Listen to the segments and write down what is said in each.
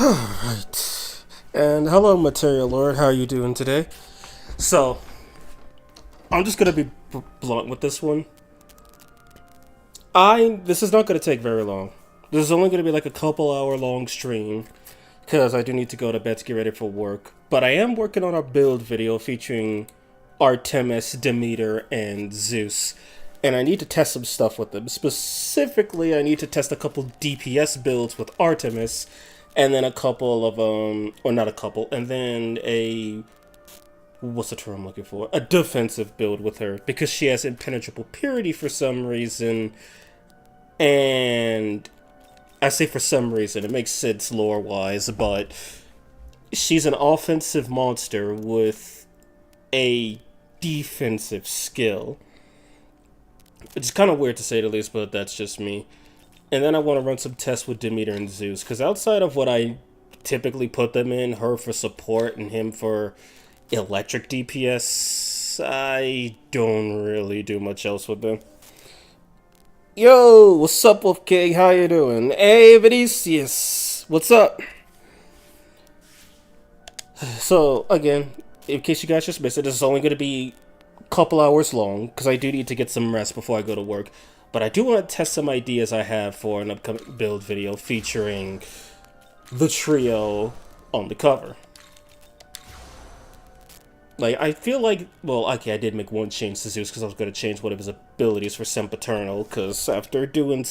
Right. And hello, Material Lord. How are you doing today? So, I'm just gonna be blunt with this one. This is not gonna take very long. This is only gonna be like a couple hour long stream because I do need to go to bed to get ready for work. But I am working on a build video featuring Artemis, Demeter, and Zeus. And I need to test some stuff with them. Specifically, I need to test a couple DPS builds with Artemis, and then a couple of or not a couple, and then a what's the term I'm looking for? A defensive build with her because she has impenetrable purity for some reason, and I say for some reason it makes sense lore wise, but she's an offensive monster with a defensive skill. It's kind of weird to say the least, but that's just me. And then I want to run some tests with Demeter and Zeus, because outside of what I typically put them in, her for support and him for electric DPS, I don't really do much else with them. Yo, what's up, Wolf King? How you doing? Hey, Vinicius, what's up? So, again, in case you guys just missed it, this is only going to be couple hours long because I do need to get some rest before I go to work. But I do want to test some ideas I have for an upcoming build video featuring the trio on the cover. Like, I feel like, well, okay, I did make one change to Zeus because I was going to change one of his abilities for Sempiternal, because after getting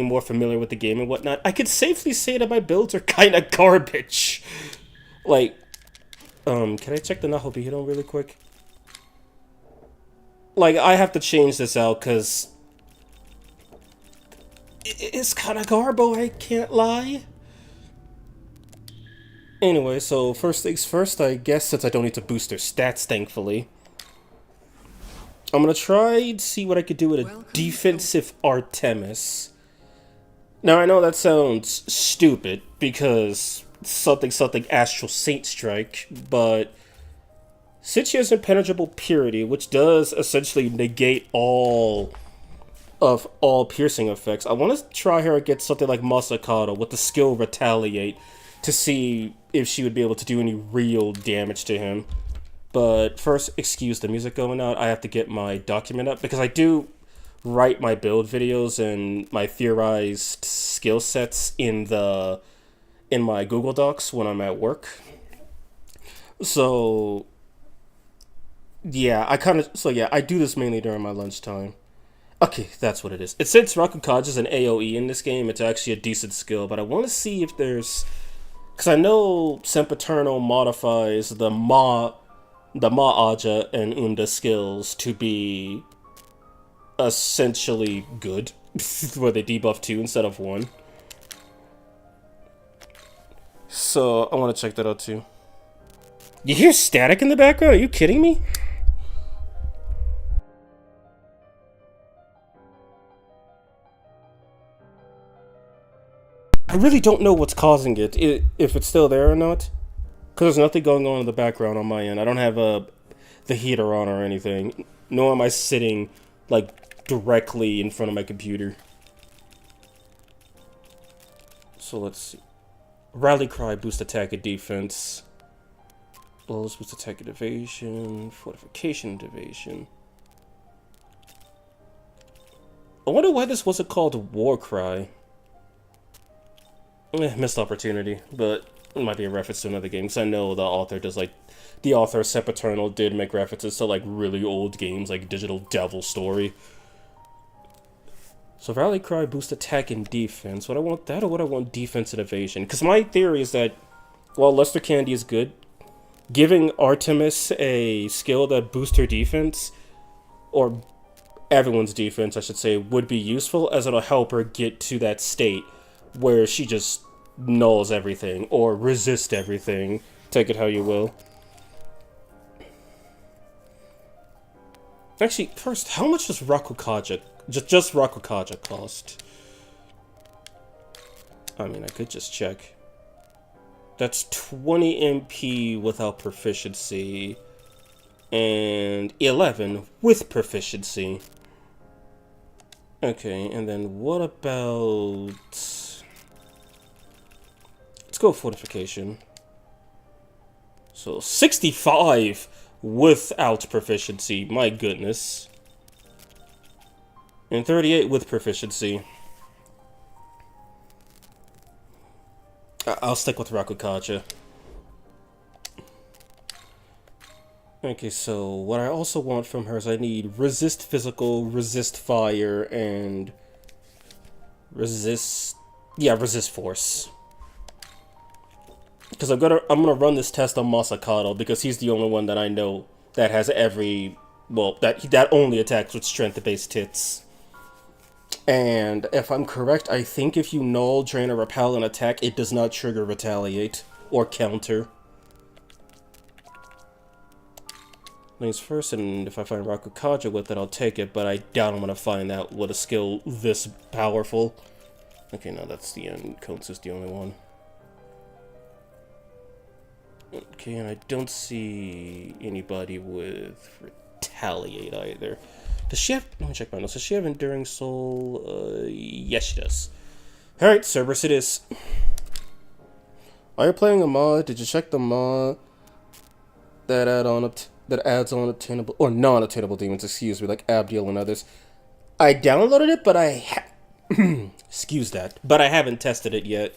more familiar with the game and whatnot, I could safely say that my builds are kind of garbage. Like, can I check the Nahobihido really quick? Like, I have to change this out because it's kind of garbo, I can't lie. Anyway, so first things first, I guess since I don't need to boost their stats, thankfully, I'm going to try to see what I could do with a defensive Artemis. Now, I know that sounds stupid because something Astral Saint Strike, but since she has impenetrable purity, which does essentially negate all piercing effects, I want to try her against something like Masakata with the skill Retaliate to see if she would be able to do any real damage to him. But first, excuse the music going out, I have to get my document up because I do write my build videos and my theorized skill sets in my Google Docs when I'm at work. So yeah, I do this mainly during my lunchtime. Okay, that's what it is. It since Rakukaja is an AoE in this game, it's actually a decent skill, but I want to see if there's, because I know Sempiternal modifies the Aja and Unda skills to be essentially good, where they debuff 2 instead of 1. So I want to check that out too. You hear static in the background? Are you kidding me? I really don't know what's causing it, if it's still there or not. Because there's nothing going on in the background on my end. I don't have the heater on or anything. Nor am I sitting, like, directly in front of my computer. So let's see. Rally Cry, boost attack and defense. Blows, boost attack and evasion. Fortification and evasion. I wonder why this wasn't called War Cry. Missed opportunity, but it might be a reference to another game, because I know the author does, like, the author of Sempiternal did make references to, like, really old games, like Digital Devil Story. So Rally Cry, boost attack and defense. Would I want that, or would I want defense and evasion? Because my theory is that, while Luster Candy is good, giving Artemis a skill that boosts her defense, or everyone's defense, I should say, would be useful, as it'll help her get to that state where she just nulls everything, or resist everything. Take it how you will. Actually, first, how much does Rakukaja, just Rakukaja cost? I mean, I could just check. That's 20 MP without proficiency, and 11 with proficiency. Okay, and then what about... Let's go fortification. So 65 without proficiency. My goodness. And 38 with proficiency. I'll stick with Rakukacha. Okay, so what I also want from her is I need resist physical, resist fire, and resist force. Because I'm gonna run this test on Masakato because he's the only one that I know that has that only attacks with strength-based hits. And if I'm correct, I think if you null, drain, or repel an attack, it does not trigger retaliate or counter. Things first, and if I find Rakukaja with it, I'll take it, but I doubt I'm going to find that with a skill this powerful. Okay, no, that's the end. Kontsu's the only one. Okay, and I don't see anybody with retaliate either. Does she have... Let me check my notes. Does she have Enduring Soul? Yes, she does. Alright, Cerberus it is. Are you playing a mod? Did you check the mod that adds on attainable... Or non-attainable demons, excuse me, like Abdiel and others? I downloaded it, but excuse that. But I haven't tested it yet.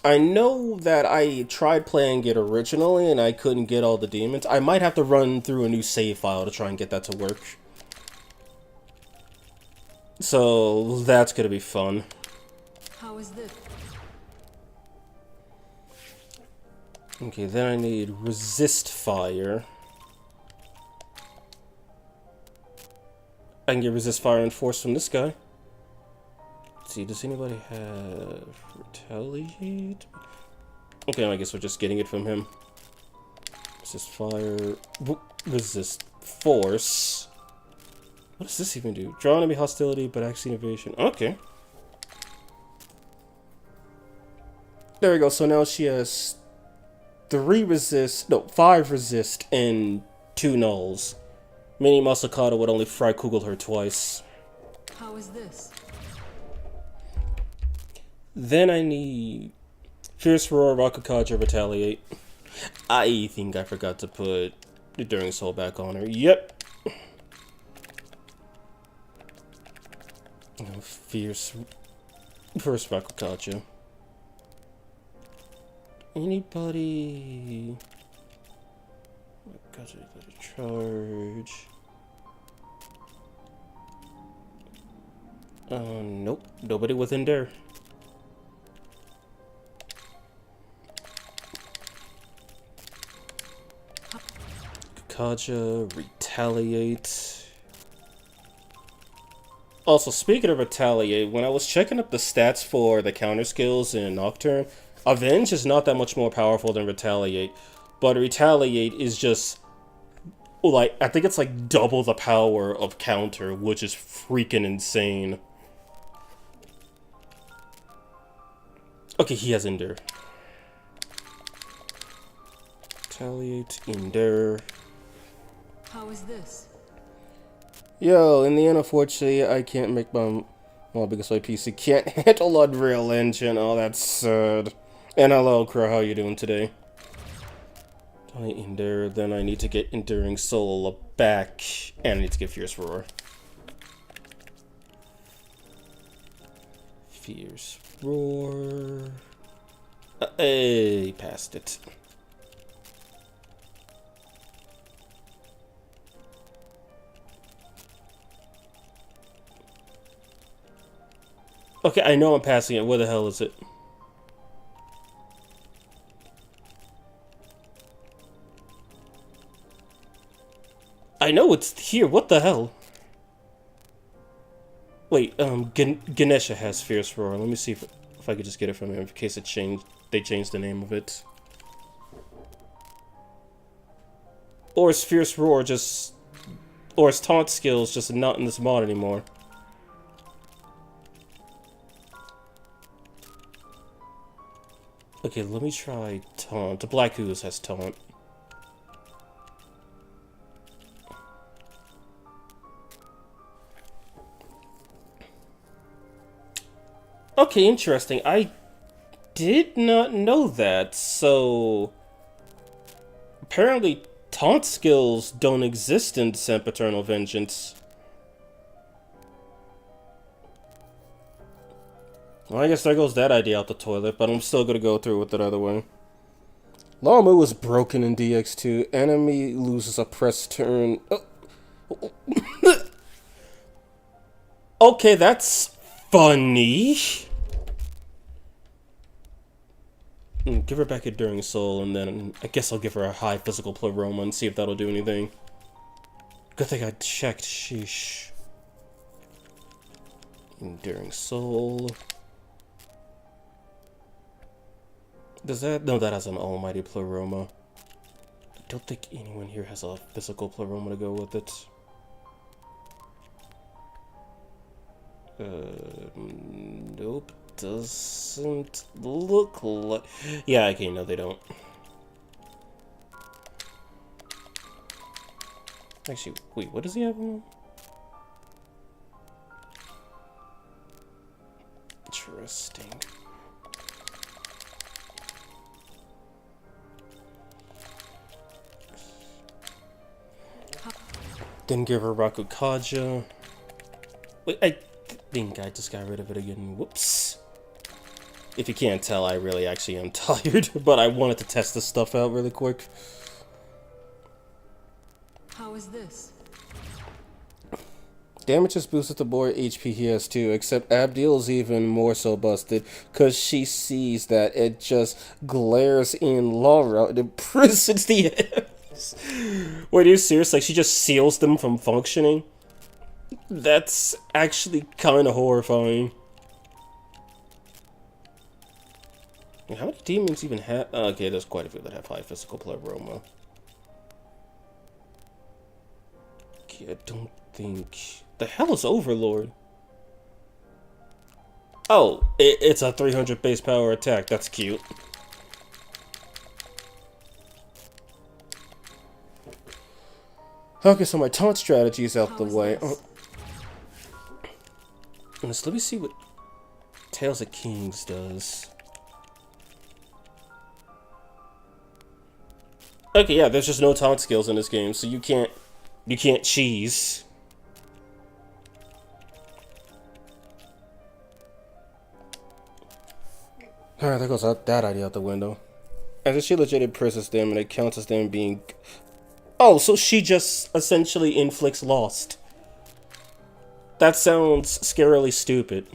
I know that I tried playing it originally and I couldn't get all the demons. I might have to run through a new save file to try and get that to work. So that's gonna be fun. How is this? Okay, then I need resist fire. I can get resist fire and force from this guy. Let's see, does anybody have retaliate? Okay, I guess we're just getting it from him. Resist fire, resist force. What does this even do? Draw enemy hostility, but action evasion. Okay. There we go. So now she has 5 resist, and 2 nulls. Meaning Masakata would only fry Kugel her twice. How is this? Then I need Fierce Roar, Rakukaja, Retaliate. I think I forgot to put Enduring Soul back on her. Yep. Fierce first Rakukaja. Anybody? Rakukaja got a charge. Nope. Nobody within there. Kaja, retaliate. Also, speaking of retaliate, when I was checking up the stats for the counter skills in Nocturne, Avenge is not that much more powerful than retaliate, but retaliate is just like, I think it's like double the power of counter, which is freaking insane. Okay, he has Endure. Retaliate, Endure. How is this? Yo, in the end, unfortunately, I can't make my because my PC can't handle Unreal Engine. Oh, that's sad. And hello, Crow, how you doing today? Endure, then I need to get Enduring Soul back, and I need to get Fierce Roar. Fierce Roar. Hey, passed it. Okay, I know I'm passing it. Where the hell is it? I know it's here. What the hell? Wait, Ganesha has Fierce Roar. Let me see if I could just get it from him in case they changed the name of it. Or is Fierce Roar just... Or is Taunt skills just not in this mod anymore? Okay, let me try Taunt. The Black Ooze has Taunt. Okay, interesting. did not know that, so... Apparently, taunt skills don't exist in Sempiternal Vengeance. Well, I guess there goes that idea out the toilet, but I'm still gonna go through with it either way. Lamu was broken in DX2. Enemy loses a press turn. Oh. Okay, that's funny. Give her back Enduring Soul, and then I guess I'll give her a high physical pleroma and see if that'll do anything. Good thing I checked. Sheesh. Enduring Soul. Does that... No, that has an almighty pleroma. I don't think anyone here has a physical pleroma to go with it. Nope. Doesn't look like... Yeah, okay, no, they don't. Actually, wait, what does he have on? Interesting. Didn't give her Rakukaja. Wait, I think I just got rid of it again. Whoops. If you can't tell, I really actually am tired, but I wanted to test this stuff out really quick. How is this? Damage is boosted to more HP he has too, except Abdiel's even more so busted, because she sees that it just glares in Laura and imprisons the F's. Wait, are you serious? Like, she just seals them from functioning? That's actually kind of horrifying. How many demons even have... Okay, there's quite a few that have high physical pleroma. Okay, I don't think... The hell is Overlord? Oh, it's a 300 base power attack. That's cute. Okay, so my taunt strategy is out the way. Oh. Let me see what Tales of Kings does. Okay, yeah, there's just no taunt skills in this game, so you can't cheese. Alright, there goes that idea out the window. As she legit imprisons them, and it counts as them being... Oh, so she just essentially inflicts lost. That sounds scarily stupid.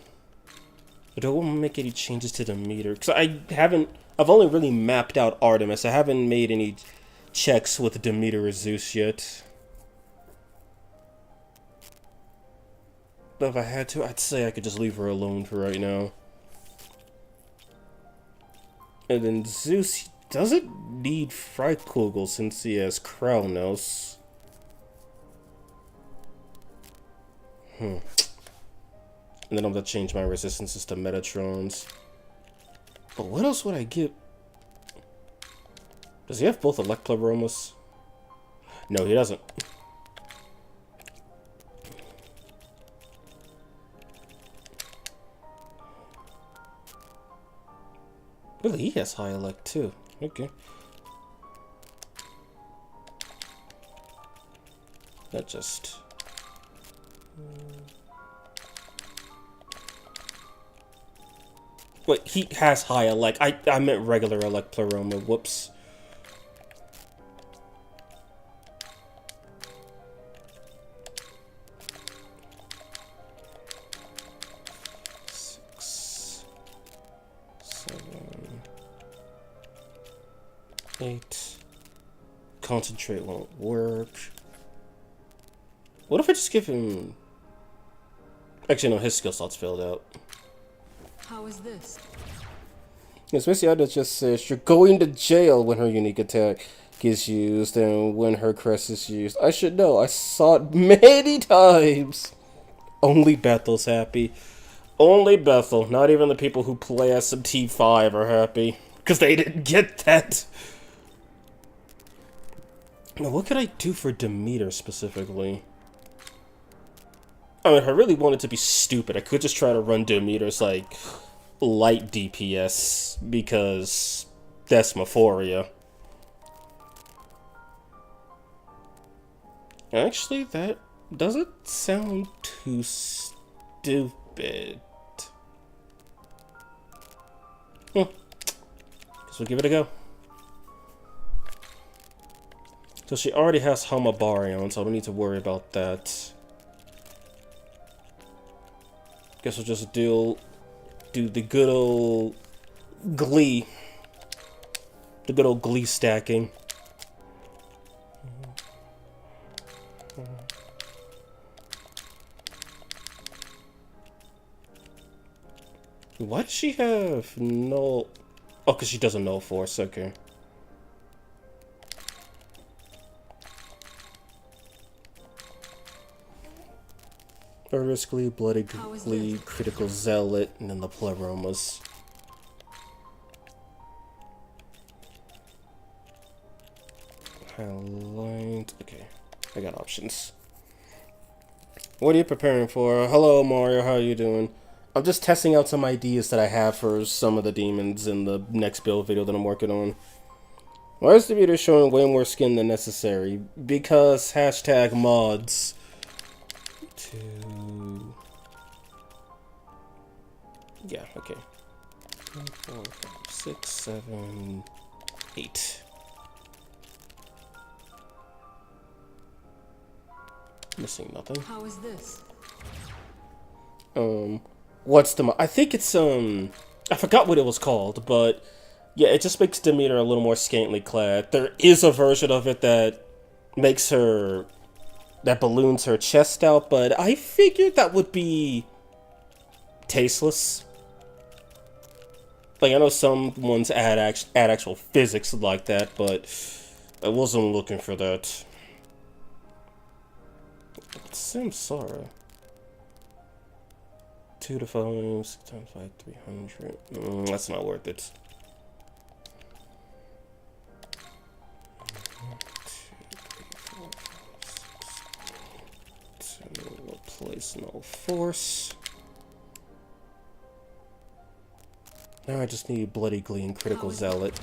But I won't make any changes to the meter. Because I've only really mapped out Artemis. I haven't made any checks with Demeter or Zeus yet. But if I had to, I'd say I could just leave her alone for right now. And then Zeus, he doesn't need Freikugel since he has Kraunos. And then I'm gonna change my resistances to Metatrons. But what else would I get? Does he have both Elect Pleromos? No, he doesn't. Really, he has high Elect too. Okay. That just... Wait, he has high Elect. I meant regular Elect Pleroma. Whoops. Concentrate won't work. What if I just give him... Actually, no, his skill slot's filled out. How is this? Yes, Missy Ada just says you're going to jail when her unique attack gets used and when her crest is used. I should know. I saw it many times. Only Bethel's happy. Only Bethel. Not even the people who play SMT5 are happy. Because they didn't get that. Now, what could I do for Demeter specifically? I mean, if I really wanted to be stupid, I could just try to run Demeter's, like, light DPS because Desmophoria. Actually, that doesn't sound too stupid. Guess we'll give it a go. So she already has Homabarion, so I don't need to worry about that. Guess we'll just do the good old Glee. The good old Glee stacking. Why does she have no... Oh, because she doesn't know Force, okay. Murderous Glee, Bloody Glee, Critical Zealot, and then the Pleromas. Highlight... Okay, I got options. What are you preparing for? Hello, Mario, how are you doing? I'm just testing out some ideas that I have for some of the demons in the next build video that I'm working on. Why is the meter showing way more skin than necessary? Because hashtag mods. 2... Yeah, okay. 3, 4, 5, 6, 7, 8. Missing nothing. How is this? What's the... I think it's, I forgot what it was called, but... Yeah, it just makes Demeter a little more scantily clad. There is a version of it that makes her... that balloons her chest out, but I figured that would be... tasteless. Like, I know some ones add actual physics like that, but... I wasn't looking for that. Samsara. 2 to 5, 6 times 5, 300. That's not worth it. 1, 2, 3, 4, 5, 6. 2, replace no force. Now I just need Bloody Glee and Critical Zealot.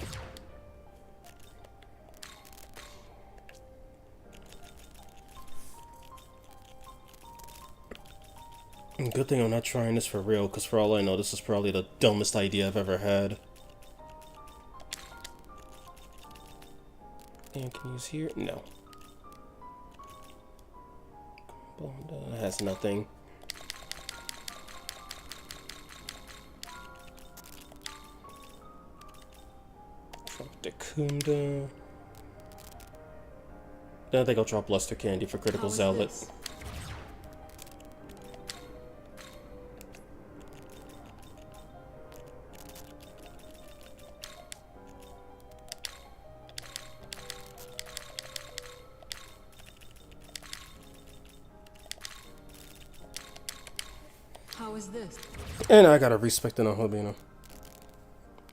Good thing I'm not trying this for real, because for all I know, this is probably the dumbest idea I've ever had. And can use here? No. It has nothing. Drop Decunda. Then I think I'll drop Luster Candy for Critical Zealot. This? How is this? And I gotta respect an Albino.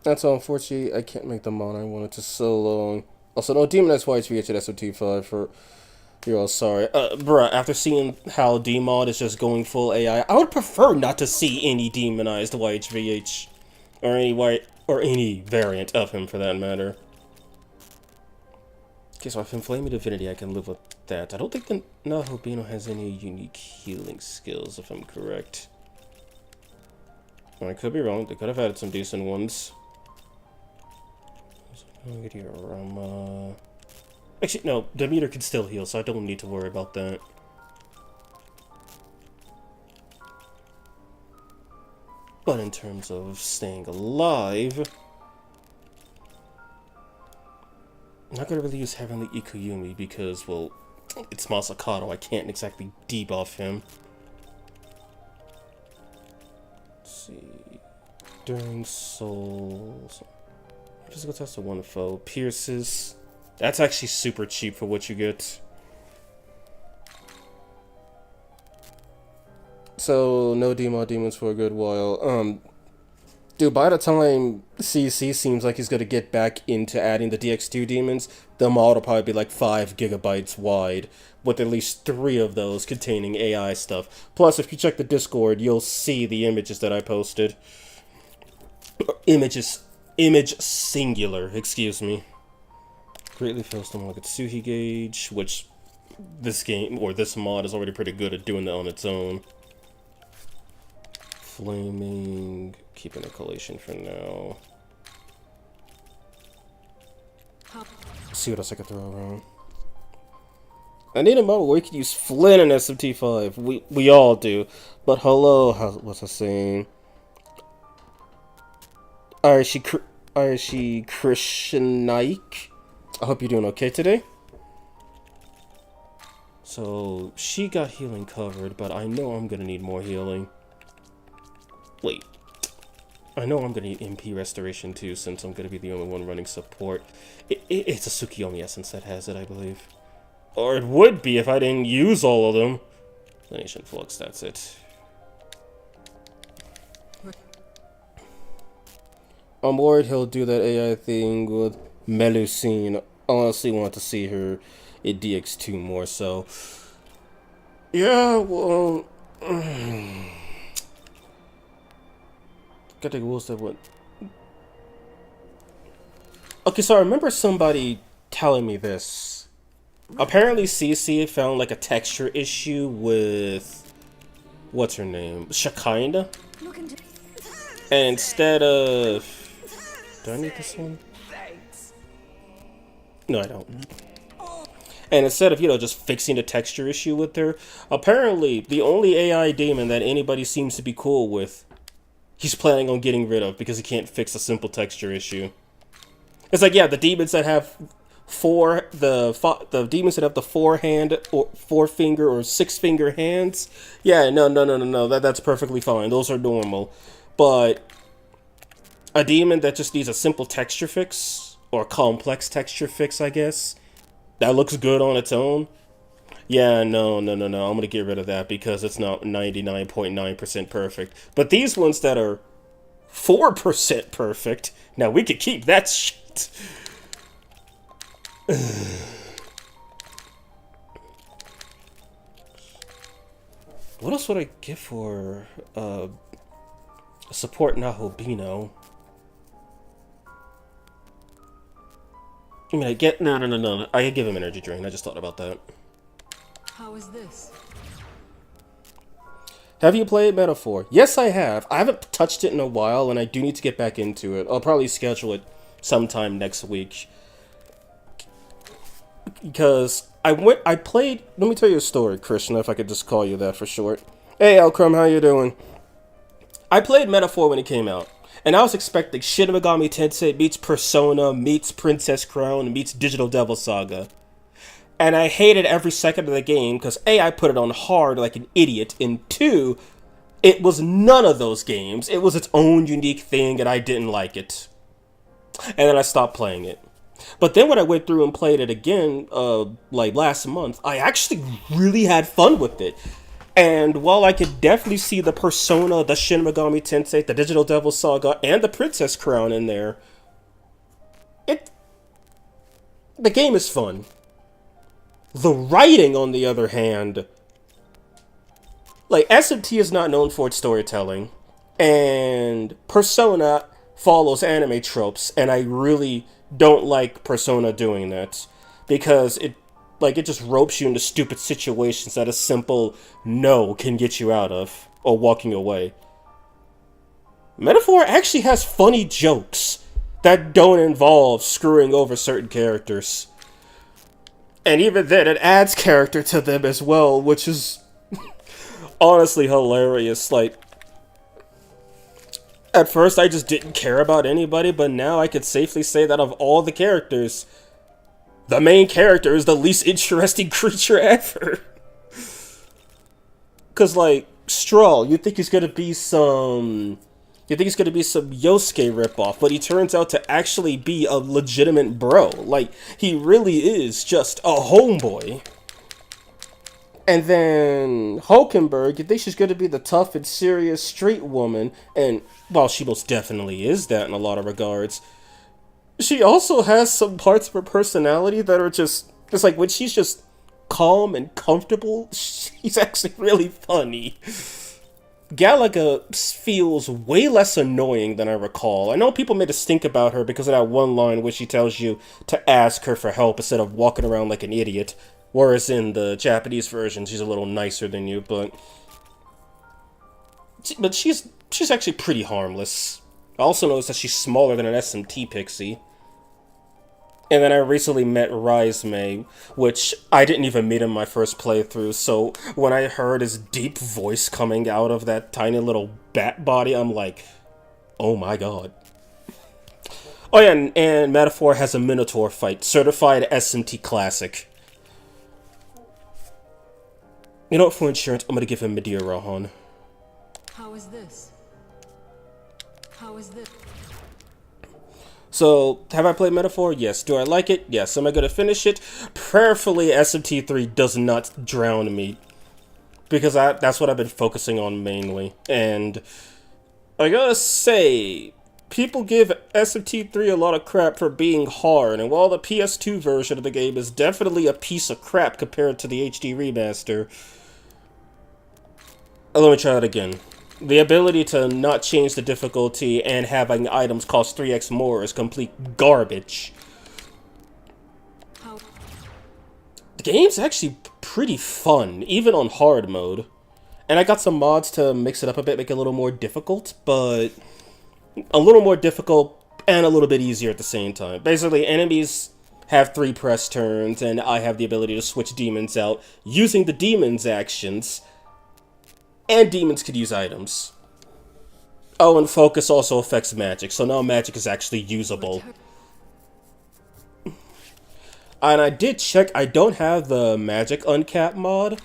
That's all. Unfortunately, I can't make the mod I wanted to so long. Also, no Demonized Whites VH at SOT5 for... You're all sorry. Bruh, after seeing how D-Mod is just going full AI, I would prefer not to see any Demonized Whites VH. Or any white... Or any variant of him, for that matter. Okay, so if Inflaming Divinity, I can live with that. I don't think the Nahobino has any unique healing skills, if I'm correct. I could be wrong. They could have added some decent ones. Get here, actually, no. Demeter can still heal, so I don't need to worry about that. But in terms of staying alive, I'm not gonna really use Heavenly Ikuyumi because, well, it's Masakato. I can't exactly debuff him. See, During Souls, physical test of 1 foe, pierces. That's actually super cheap for what you get. So no demo demons for a good while. Dude, by the time CC seems like he's gonna get back into adding the DX2 demons, the mod will probably be like 5 gigabytes wide, with at least 3 of those containing AI stuff. Plus, if you check the Discord, you'll see the images that I posted. Image singular, excuse me. Greatly fails to unlock its Suhi gauge, which this game, or this mod, is already pretty good at doing that on its own. Flaming, keeping a collation for now. Let's see what else I can throw around. I need a mode where we can use Flynn in SMT5. We all do. But hello, what's I saying? Arishi Krishnaik? I hope you're doing okay today. So, she got healing covered, but I know I'm gonna need more healing. Wait. I know I'm gonna need MP restoration too, since I'm gonna be the only one running support. It's a Tsukiyomi essence that has it, I believe. Or it would be if I didn't use all of them. Nation Flux, that's it. I'm worried he'll do that AI thing with Melusine. I honestly want to see her at DX2 more so. Yeah, well... Gotta rules that went... Okay, so I remember somebody telling me this. Apparently CC found like a texture issue with... What's her name? Shakinda? And instead of... Do I need this one? No, I don't. And instead of, just fixing the texture issue with her, apparently the only AI demon that anybody seems to be cool with, he's planning on getting rid of because he can't fix a simple texture issue. It's like, yeah, the demons that have the demons that have the four finger or 6 finger hands, yeah, no, that's perfectly fine. Those are normal. But a demon that just needs a simple texture fix, or a complex texture fix, I guess, that looks good on its own, yeah, no, I'm gonna get rid of that because it's not 99.9% perfect. But these ones that are 4% perfect, now we could keep that shit. What else would I give for support Nahobino? I mean, I get no. I could give him energy drain. I just thought about that. How is this? Have you played Metaphor? Yes, I have. I haven't touched it in a while, and I do need to get back into it. I'll probably schedule it sometime next week. Because I played... Let me tell you a story, Krishna, if I could just call you that for short. Hey, Alcrum, how you doing? I played Metaphor when it came out, and I was expecting Shin Megami Tensei meets Persona, meets Princess Crown, meets Digital Devil Saga. And I hated every second of the game because A, I put it on hard like an idiot, and 2, it was none of those games. It was its own unique thing, and I didn't like it. And then I stopped playing it. But then when I went through and played it again, like last month, I actually really had fun with it. And while I could definitely see the Persona, the Shin Megami Tensei, the Digital Devil Saga, and the Princess Crown in there, the game is fun. The writing, on the other hand, like, SMT is not known for its storytelling, and Persona follows anime tropes, and I really don't like Persona doing that, because it just ropes you into stupid situations that a simple no can get you out of, or walking away. Metaphor actually has funny jokes that don't involve screwing over certain characters. And even then, it adds character to them as well, which is honestly hilarious. Like, at first I just didn't care about anybody, but now I could safely say that of all the characters, the main character is the least interesting creature ever. Cause like, Stroll, you think he's gonna be some Yosuke ripoff, but he turns out to actually be a legitimate bro. Like, he really is just a homeboy. And then Hulkenberg, you think she's gonna be the tough and serious street woman, and while she most definitely is that in a lot of regards, she also has some parts of her personality that are just like when she's just calm and comfortable, she's actually really funny. Galaga feels way less annoying than I recall. I know people made a stink about her because of that one line where she tells you to ask her for help instead of walking around like an idiot. Whereas in the Japanese version, she's a little nicer than you, but she's actually pretty harmless. I also noticed that she's smaller than an SMT pixie. And then I recently met Rizme, which I didn't even meet in my first playthrough, so when I heard his deep voice coming out of that tiny little bat body, I'm like, oh my god. Oh yeah, and Metaphor has a Minotaur fight, certified SMT classic. You know what, for insurance, I'm gonna give him Medea Rohan. How is this? How is this? So, have I played Metaphor? Yes. Do I like it? Yes. Am I going to finish it? Prayerfully, SMT3 does not drown me. Because that's what I've been focusing on mainly. And I gotta say, people give SMT3 a lot of crap for being hard. And while the PS2 version of the game is definitely a piece of crap compared to the HD remaster, let me try it again. The ability to not change the difficulty and having items cost 3x more is complete garbage. The game's actually pretty fun, even on hard mode. And I got some mods to mix it up a bit, make it a little more difficult, but a little more difficult and a little bit easier at the same time. Basically, enemies have 3 press turns, and I have the ability to switch demons out using the demons' actions. And demons could use items. Oh, and focus also affects magic, so now magic is actually usable. And I did check, I don't have the magic uncap mod,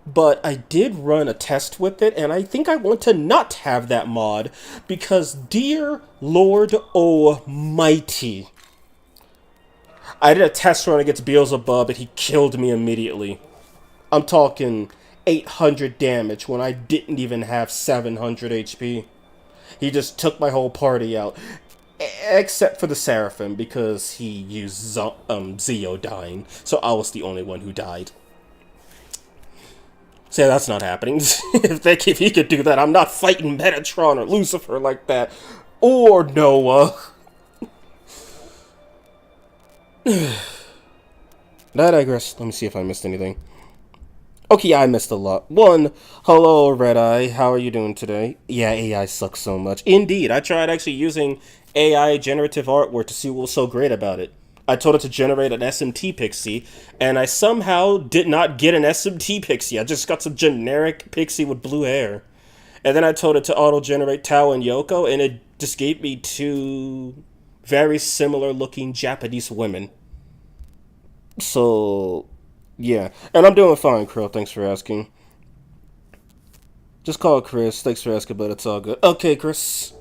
but I did run a test with it, and I think I want to not have that mod, because dear Lord Almighty, I did a test run against Beelzebub, and he killed me immediately. I'm talking 800 damage when I didn't even have 700 HP. He just took my whole party out. Except for the Seraphim, because he used Zeo dying. So I was the only one who died. So yeah, that's not happening. if he could do that, I'm not fighting Metatron or Lucifer like that. Or Noah. I digress. Let me see if I missed anything. Okay, yeah, I missed a lot. 1, hello, Red Eye. How are you doing today? Yeah, AI sucks so much. Indeed, I tried actually using AI generative artwork to see what was so great about it. I told it to generate an SMT pixie, and I somehow did not get an SMT pixie. I just got some generic pixie with blue hair. And then I told it to auto-generate Tao and Yoko, and it just gave me 2 very similar-looking Japanese women. So yeah, and I'm doing fine, Krill. Thanks for asking. Just call Chris. Thanks for asking, but it's all good. Okay, Chris.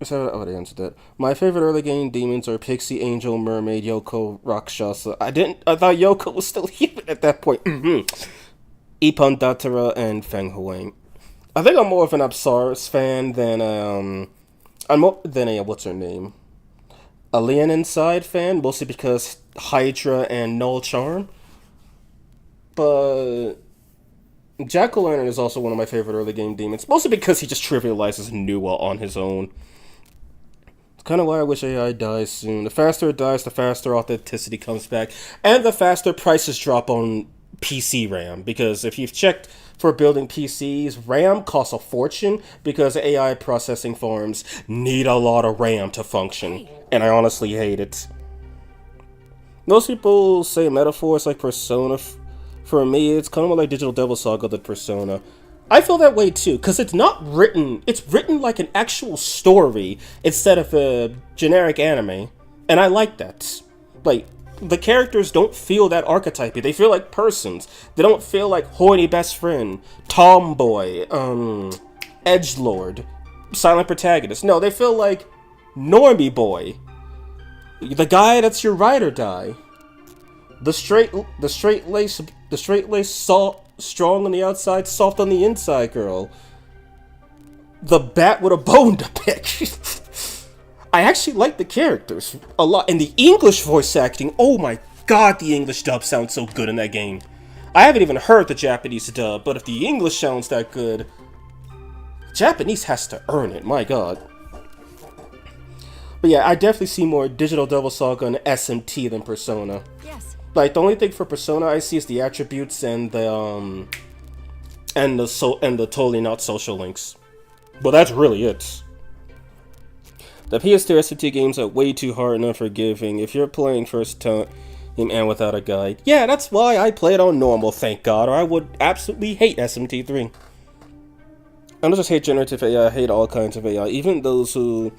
So I already answered that. My favorite early game demons are Pixie, Angel, Mermaid, Yoko, Rakshasa. I thought Yoko was still human at that point. Ippon Datara and Feng Huang. I think I'm more of an Apsaris fan than I'm more than a what's her name? A Leonin side fan, mostly because Hydra and Null Charm. But Jack-O-Lantern is also one of my favorite early game demons, mostly because he just trivializes Nuwa on his own. It's kind of why I wish AI dies soon. The faster it dies, the faster authenticity comes back, and the faster prices drop on PC RAM, because if you've checked for building PCs, RAM costs a fortune because AI processing farms need a lot of RAM to function, and I honestly hate it. Most people say Metaphor is like Persona. For me, it's kind of like Digital Devil Saga than Persona. I feel that way too, because it's written like an actual story instead of a generic anime, and I like that. Like, the characters don't feel that archetypey, they feel like persons. They don't feel like hoity best friend, tomboy, edgelord, silent protagonist. No, they feel like normie boy. The guy that's your ride or die. The straight lace, strong on the outside, soft on the inside girl. The bat with a bone to pick. I actually like the characters a lot. And the English voice acting, oh my god, the English dub sounds so good in that game. I haven't even heard the Japanese dub, but if the English sounds that good, Japanese has to earn it, my god. But yeah, I definitely see more Digital Devil Saga and SMT than Persona. Yes. Like, the only thing for Persona I see is the attributes and the totally not social links. But that's really it. The PS2 SMT games are way too hard and unforgiving if you're playing first time and without a guide. Yeah, that's why I play it on normal, thank god, or I would absolutely hate SMT3. I don't just hate generative AI, I hate all kinds of AI, even those who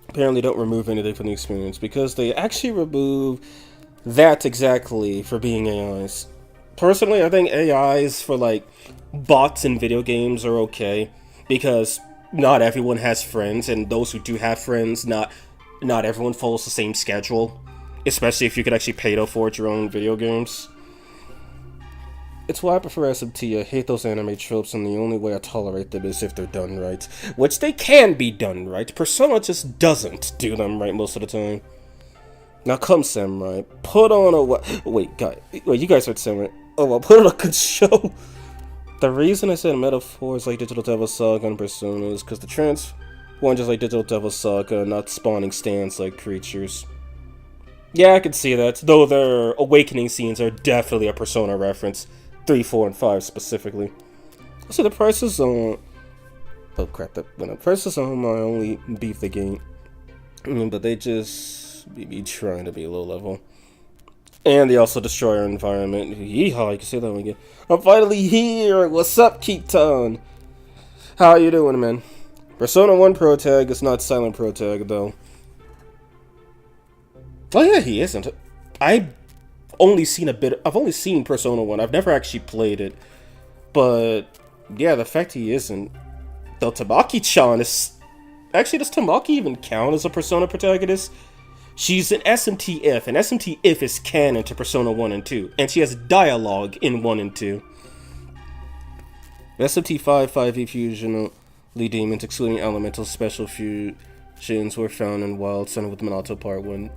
apparently don't remove anything from the experience, because they actually remove that exactly for being AIs. Personally, I think AIs for, like, bots in video games are okay, because not everyone has friends, and those who do have friends, not everyone follows the same schedule, especially if you could actually pay to forge your own video games. It's why I prefer SMT. I hate those anime tropes, and the only way I tolerate them is if they're done right. Which they can be done right. Persona just doesn't do them right most of the time. Now come, Samurai. Put on a... Wait, you guys heard Samurai. Oh, well, put on a good show. The reason I said metaphors like Digital Devil Saga and Persona is because the trans one just like Digital Devil Saga, not spawning stands like creatures. Yeah, I can see that, though their awakening scenes are definitely a Persona reference. 3, 4, and 5 specifically. So the prices on... Oh crap, when the prices on my only beef the game. But they just be trying to be low level. And they also destroy our environment. Yeehaw, you can say that one again. I'm finally here! What's up, Keaton? How you doing, man? Persona 1 protag is not silent protag, though. Oh yeah, he isn't. I've only seen Persona 1. I've never actually played it. But, yeah, the fact he isn't... Though Tamaki-chan is... Actually, does Tamaki even count as a Persona protagonist? She's an SMT if, and SMT if is canon to Persona 1 and 2, and she has dialogue in 1 and 2. SMT 5e fusion demons, excluding elemental special fusions, were found in Wild Sun with Minato Part 1.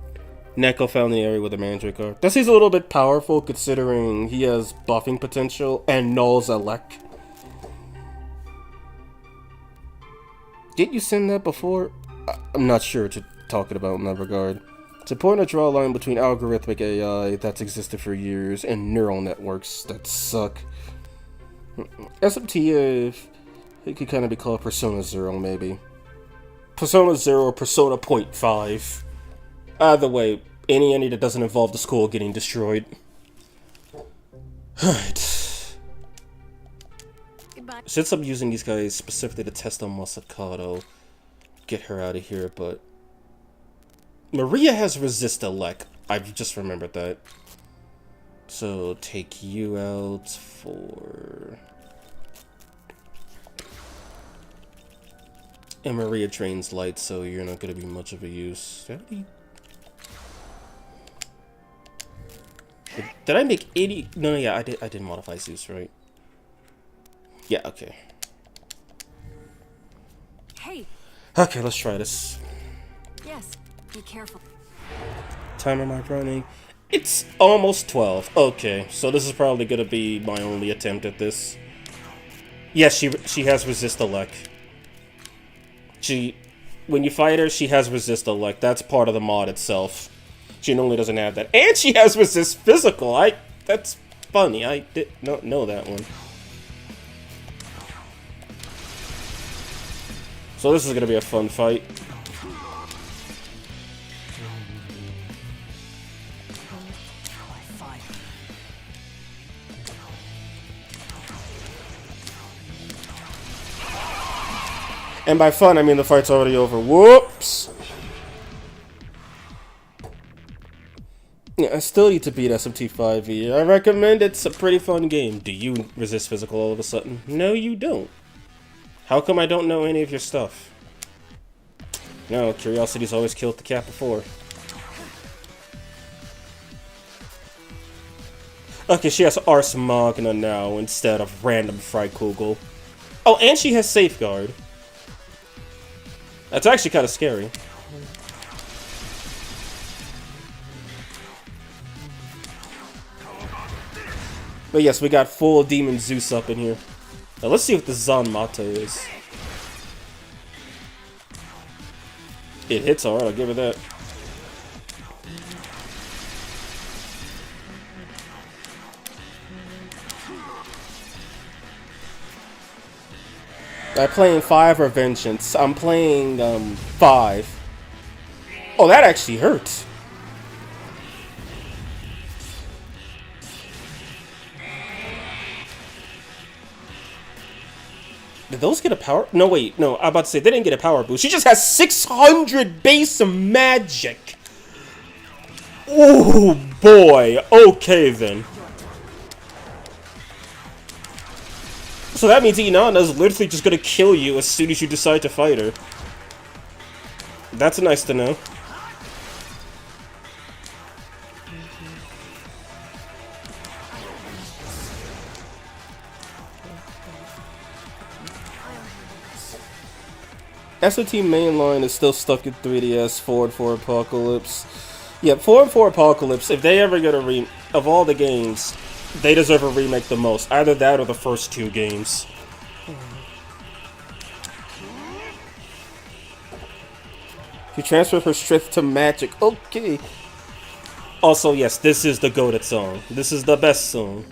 Neko found the area with the Mandrake are. This is a little bit powerful considering he has buffing potential and nulls Elec. Did you send that before? I'm not sure what you're talking about in that regard. It's important to draw a line between algorithmic AI that's existed for years and neural networks that suck. SMT, it could kind of be called Persona 0, maybe. Persona 0 or Persona 0.5. Either way, any that doesn't involve the school getting destroyed. Alright. Since I'm using these guys specifically to test on Masakato, get her out of here, but... Maria has resist Elec. I've just remembered that. So, take you out for... And Maria trains light, so you're not going to be much of a use. Did I make 80? No, yeah, I did modify Zeus, right? Yeah, okay. Hey. Okay, let's try this. Yes. Be careful. Time am I running? It's almost 12. Okay, so this is probably gonna be my only attempt at this. Yes, she has resist Elec. When you fight her, she has resist Elec. That's part of the mod itself. She normally doesn't have that. And she has resist physical. That's funny. I did not know that one. So this is gonna be a fun fight. And by fun, I mean the fight's already over. Whoops! Yeah, I still need to beat SMT5E. I recommend it's a pretty fun game. Do you resist physical all of a sudden? No, you don't. How come I don't know any of your stuff? No, curiosity's always killed the cat before. Okay, she has Ars Magna now instead of random Freikugel. Oh, and she has Safeguard. That's actually kind of scary. But yes, we got full Demon Zeus up in here. Now let's see what the Zanmato is. It hits hard, I'll give it that. I'm playing 5 or Vengeance. I'm playing 5. Oh, that actually hurts. Did those get a power? No, wait. No, I'm about to say they didn't get a power boost. She just has 600 base magic. Oh, boy. Okay, then. So that means Inanna's literally just gonna kill you as soon as you decide to fight her. That's nice to know. SOT mainline is still stuck in 3DS forward for Apocalypse. Yeah, forward for Apocalypse, if they ever get a of all the games, they deserve a remake the most. Either that or the first 2 games. She transferred her strength to magic. Okay. Also, yes, this is the goated song. This is the best song.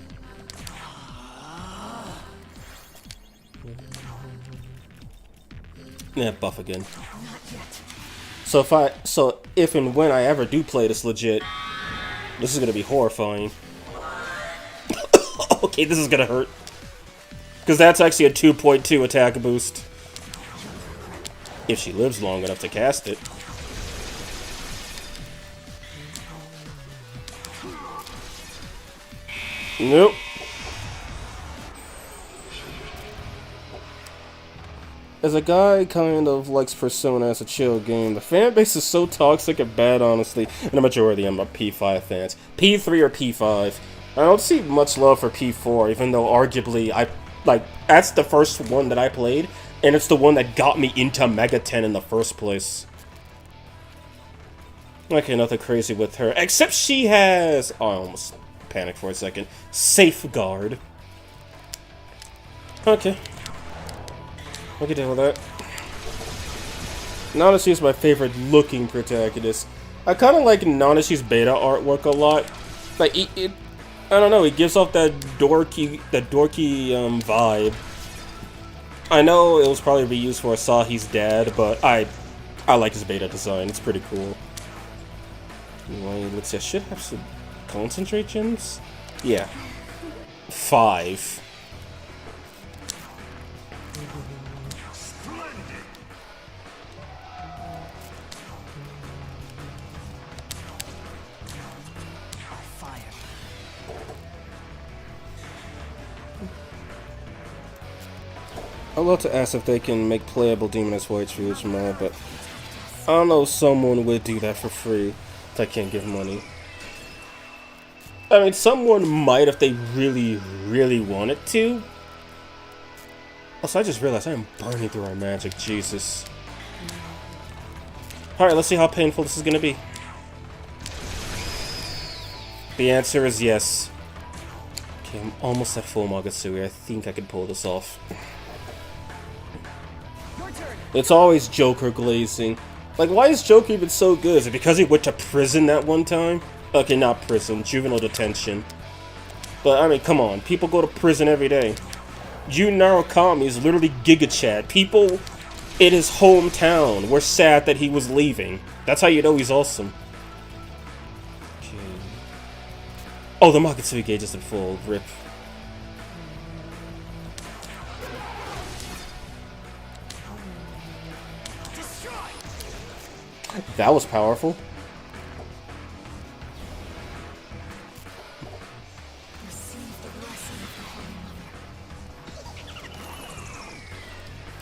Yeah, buff again. So if and when I ever do play this legit, this is gonna be horrifying. Okay, this is gonna hurt. Because that's actually a 2.2 attack boost. If she lives long enough to cast it. Nope. As a guy kind of likes Persona as a chill game, the fan base is so toxic and bad, honestly, and the majority of them are P5 fans. P3 or P5. I don't see much love for P4, even though arguably that's the first one that I played, and it's the one that got me into Mega 10 in the first place. Okay, nothing crazy with her, except she has... Oh, I almost panicked for a second. Safeguard. Okay. I can deal with that. Nanashi is my favorite looking protagonist. I kind of like Nanashi's beta artwork a lot. Like, I don't know, it gives off that dorky vibe. I know it was probably reused for Asahi's dad, but I like his beta design. It's pretty cool. Anyway, let's see. I should have some concentrate gems. Yeah, 5. I'd love to ask if they can make playable Demoness White for each mod, but I don't know if someone would do that for free if I can't give money. I mean, someone might if they really, really wanted to. Also, I just realized I am burning through our magic, Jesus. Alright, let's see how painful this is gonna be. The answer is yes. Okay, I'm almost at full Magasui. I think I can pull this off. It's always Joker glazing. Like, why is Joker even so good? Is it because he went to prison that one time? Okay, not prison. Juvenile detention. But, I mean, come on. People go to prison every day. Yu Narukami is literally Giga Chad. People in his hometown were sad that he was leaving. That's how you know he's awesome. Okay. Oh, the Magatsuki gauge is in full. Rip. That was powerful.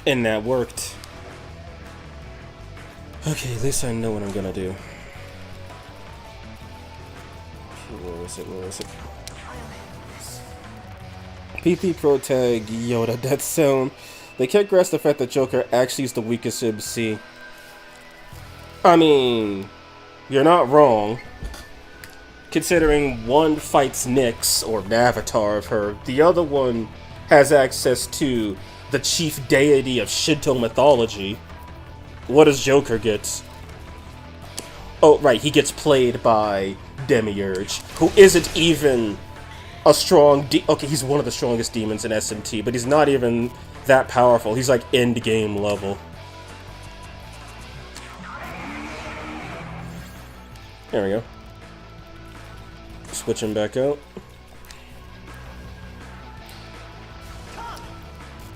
And that worked. Okay, at least I know what I'm gonna do. Okay, where is it? Where is it? PP Pro Tag Yoda Dead Zone. They can't grasp the fact that Joker actually is the weakest MC. I mean, you're not wrong. Considering one fights Nyx, or an avatar of her, the other one has access to the chief deity of Shinto mythology. What does Joker get? Oh, right, he gets played by Demiurge, who isn't even a strong okay, he's one of the strongest demons in SMT, but he's not even that powerful. He's like end game level. There we go. Switching back out.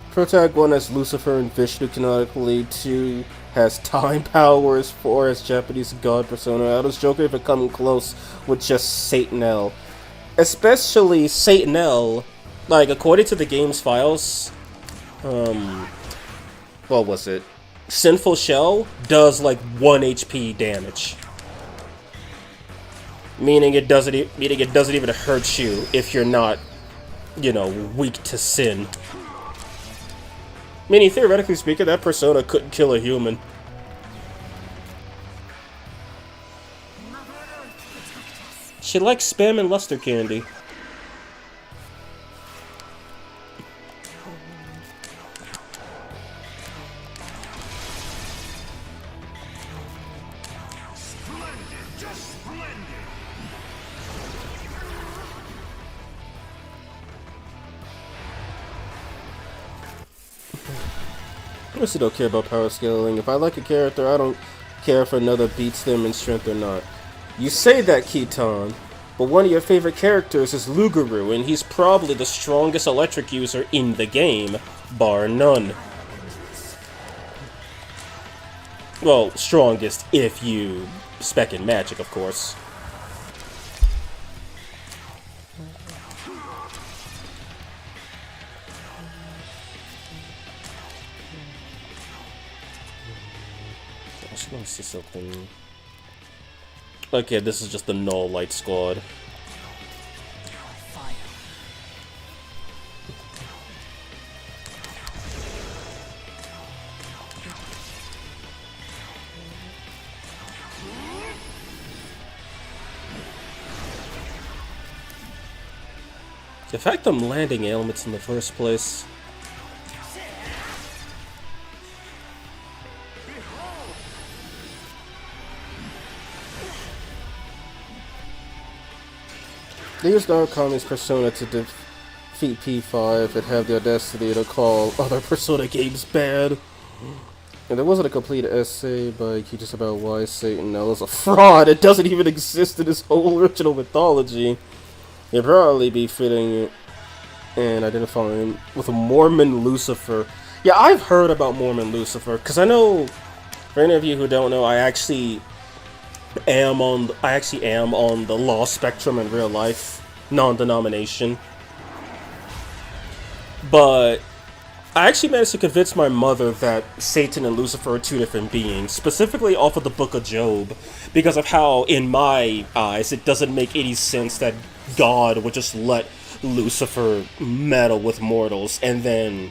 Protag 1 has Lucifer and Vishnu canonically. 2 has time powers. 4 has Japanese god persona. I was joking if it come close with just Satan L. Especially Satan L, like according to the game's files, what was it? Sinful Shell does like 1 HP damage. Meaning it doesn't even hurt you if you're not, you know, weak to sin. Meaning, theoretically speaking, that persona couldn't kill a human. She likes spam and luster candy. I honestly don't care about power scaling. If I like a character, I don't care if another beats them in strength or not. You say that, Keaton, but one of your favorite characters is Lugaru, and he's probably the strongest electric user in the game, bar none. Well, strongest if you spec in magic, of course. Let me see something. Okay, this is just the Null Light Squad. The fact I'm landing ailments in the first place. They used Arcami's persona to defeat P5 and have the audacity to call other Persona games bad. And there wasn't a complete essay by Kichis about why Satan L is a fraud. It doesn't even exist in his whole original mythology. It'd probably be fitting and identifying with a Mormon Lucifer. Yeah, I've heard about Mormon Lucifer, because I know, for any of you who don't know, I actually am on the law spectrum in real life, non-denomination. But I actually managed to convince my mother that Satan and Lucifer are two different beings, specifically off of the Book of Job, because of how, in my eyes, it doesn't make any sense that God would just let Lucifer meddle with mortals, and then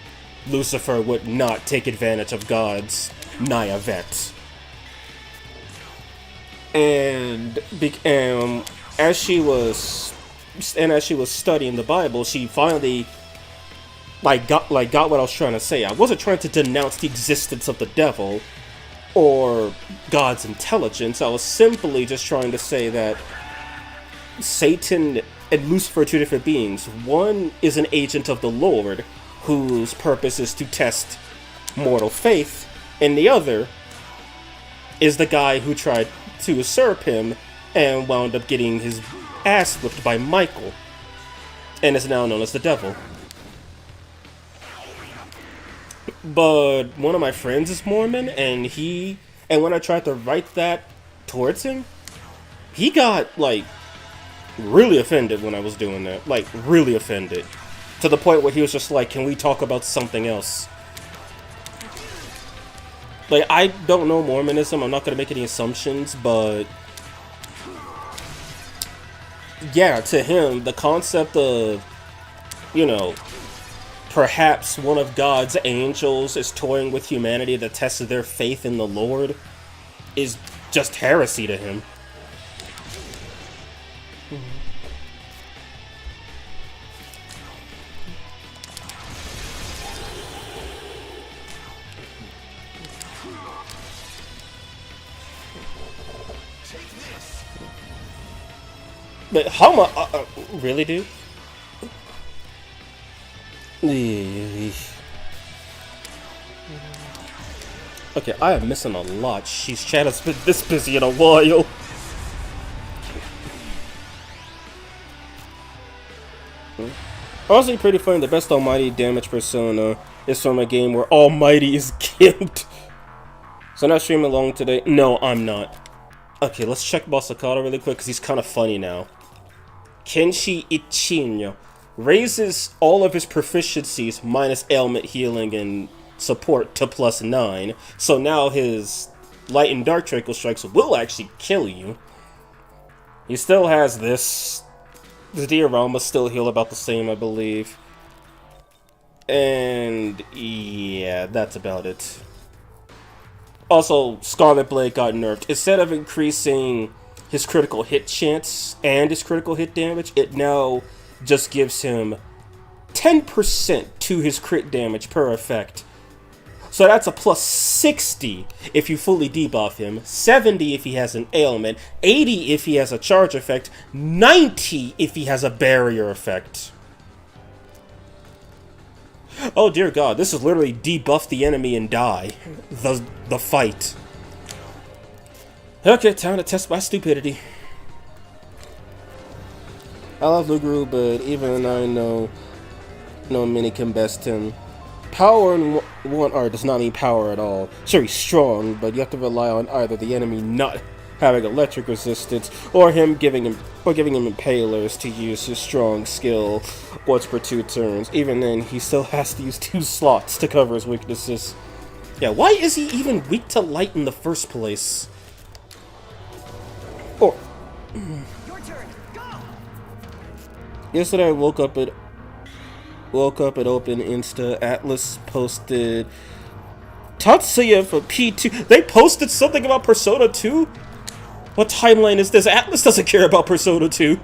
Lucifer would not take advantage of God's Nyavet. And as she was studying the Bible, she finally got what I was trying to say. I wasn't trying to denounce the existence of the devil or God's intelligence. I was simply just trying to say that Satan and Lucifer are two different beings. One is an agent of the Lord, whose purpose is to test mortal faith, and the other is the guy who tried to usurp him and wound up getting his ass whipped by Michael, and is now known as the devil. But one of my friends is Mormon, and when I tried to write that towards him, he got, like, really offended when I was doing that. Like, really offended. To the point where he was just like, can we talk about something else? Like, I don't know Mormonism, I'm not gonna make any assumptions, but yeah, to him, the concept of, you know, perhaps one of God's angels is toying with humanity to test their faith in the Lord is just heresy to him. But how much? Really, dude? Okay, I am missing a lot. She's chat has been this busy in a while. Honestly, pretty funny. The best Almighty damage persona is from a game where Almighty is gimped. So I'm not streaming along today. No, I'm not. Okay, let's check Basakata really quick because he's kind of funny now. Kenshi Ichinyo raises all of his proficiencies minus ailment, healing, and support to +9. So now his light and dark trickle strikes will actually kill you. He still has this. The diorama still heal about the same, I believe. And yeah, that's about it. Also, Scarlet Blade got nerfed. Instead of increasing his critical hit chance and his critical hit damage, it now just gives him 10% to his crit damage per effect. So that's a +60 if you fully debuff him, 70 if he has an ailment, 80 if he has a charge effect, 90 if he has a barrier effect. Oh dear god, this is literally debuff the enemy and die. The fight. Okay, time to test my stupidity. I love Luguru, but even I know many can best him. Power in one art does not mean power at all. Sure, he's strong, but you have to rely on either the enemy not having electric resistance, or giving him impalers to use his strong skill once per 2 turns. Even then, he still has to use 2 slots to cover his weaknesses. Yeah, why is he even weak to light in the first place? Or Your turn. Go. yesterday I woke up and opened Insta. Atlas posted Tatsuya for P2. They posted something about Persona 2? What timeline is this? Atlas doesn't care about Persona 2.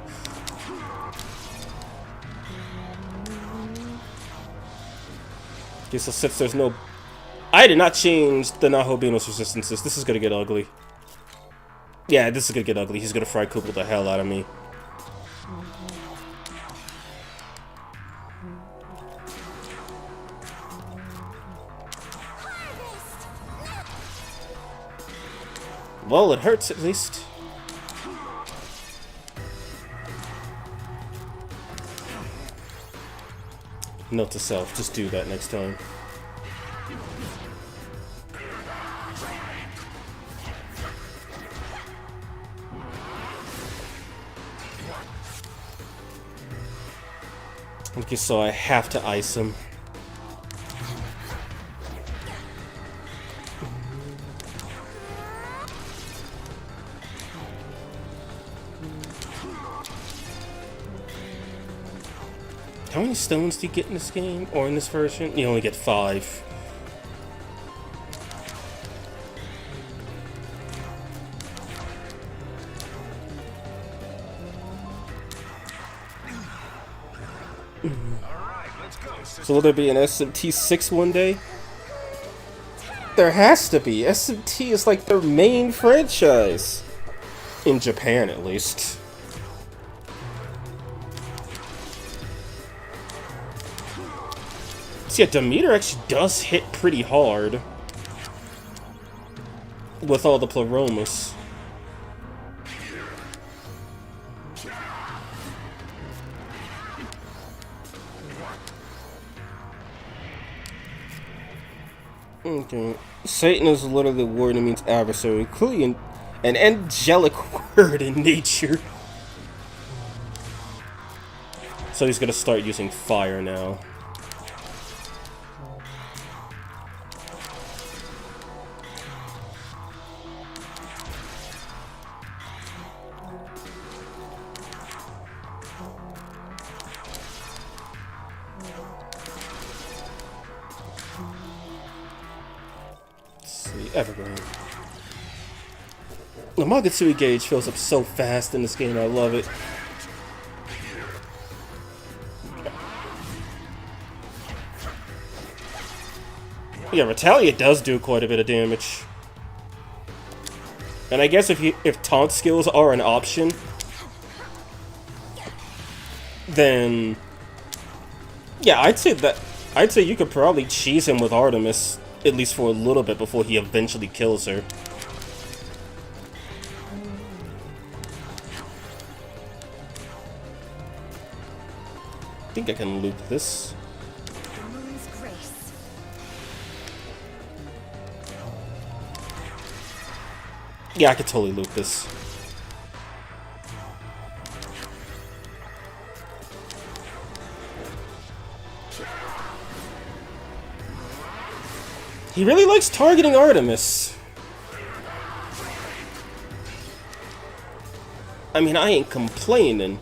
Okay, so since there's no... I did not change the Nahobino's resistances. This is gonna get ugly. Yeah, this is gonna get ugly. He's gonna fry Kugel the hell out of me. Well, it hurts at least. Note to self, just do that next time. Okay, so I have to ice him. How many stones do you get in this game, or in this version? You only get 5. So will there be an SMT 6 one day? There has to be. SMT is like their main franchise. In Japan, at least. So yeah, Demeter actually does hit pretty hard. With all the Pleromas. Okay. Satan is literally a word that means adversary, clearly an angelic word in nature. So he's gonna start using fire now. Evergreen. The Magatsuki gauge fills up so fast in this game, I love it. Yeah, Retaliate does do quite a bit of damage. And I guess if taunt skills are an option, then yeah, I'd say you could probably cheese him with Artemis at least for a little bit before he eventually kills her. I think I can loop this. The moon's grace. Yeah, I could totally loop this. He really likes targeting Artemis. I mean, I ain't complaining.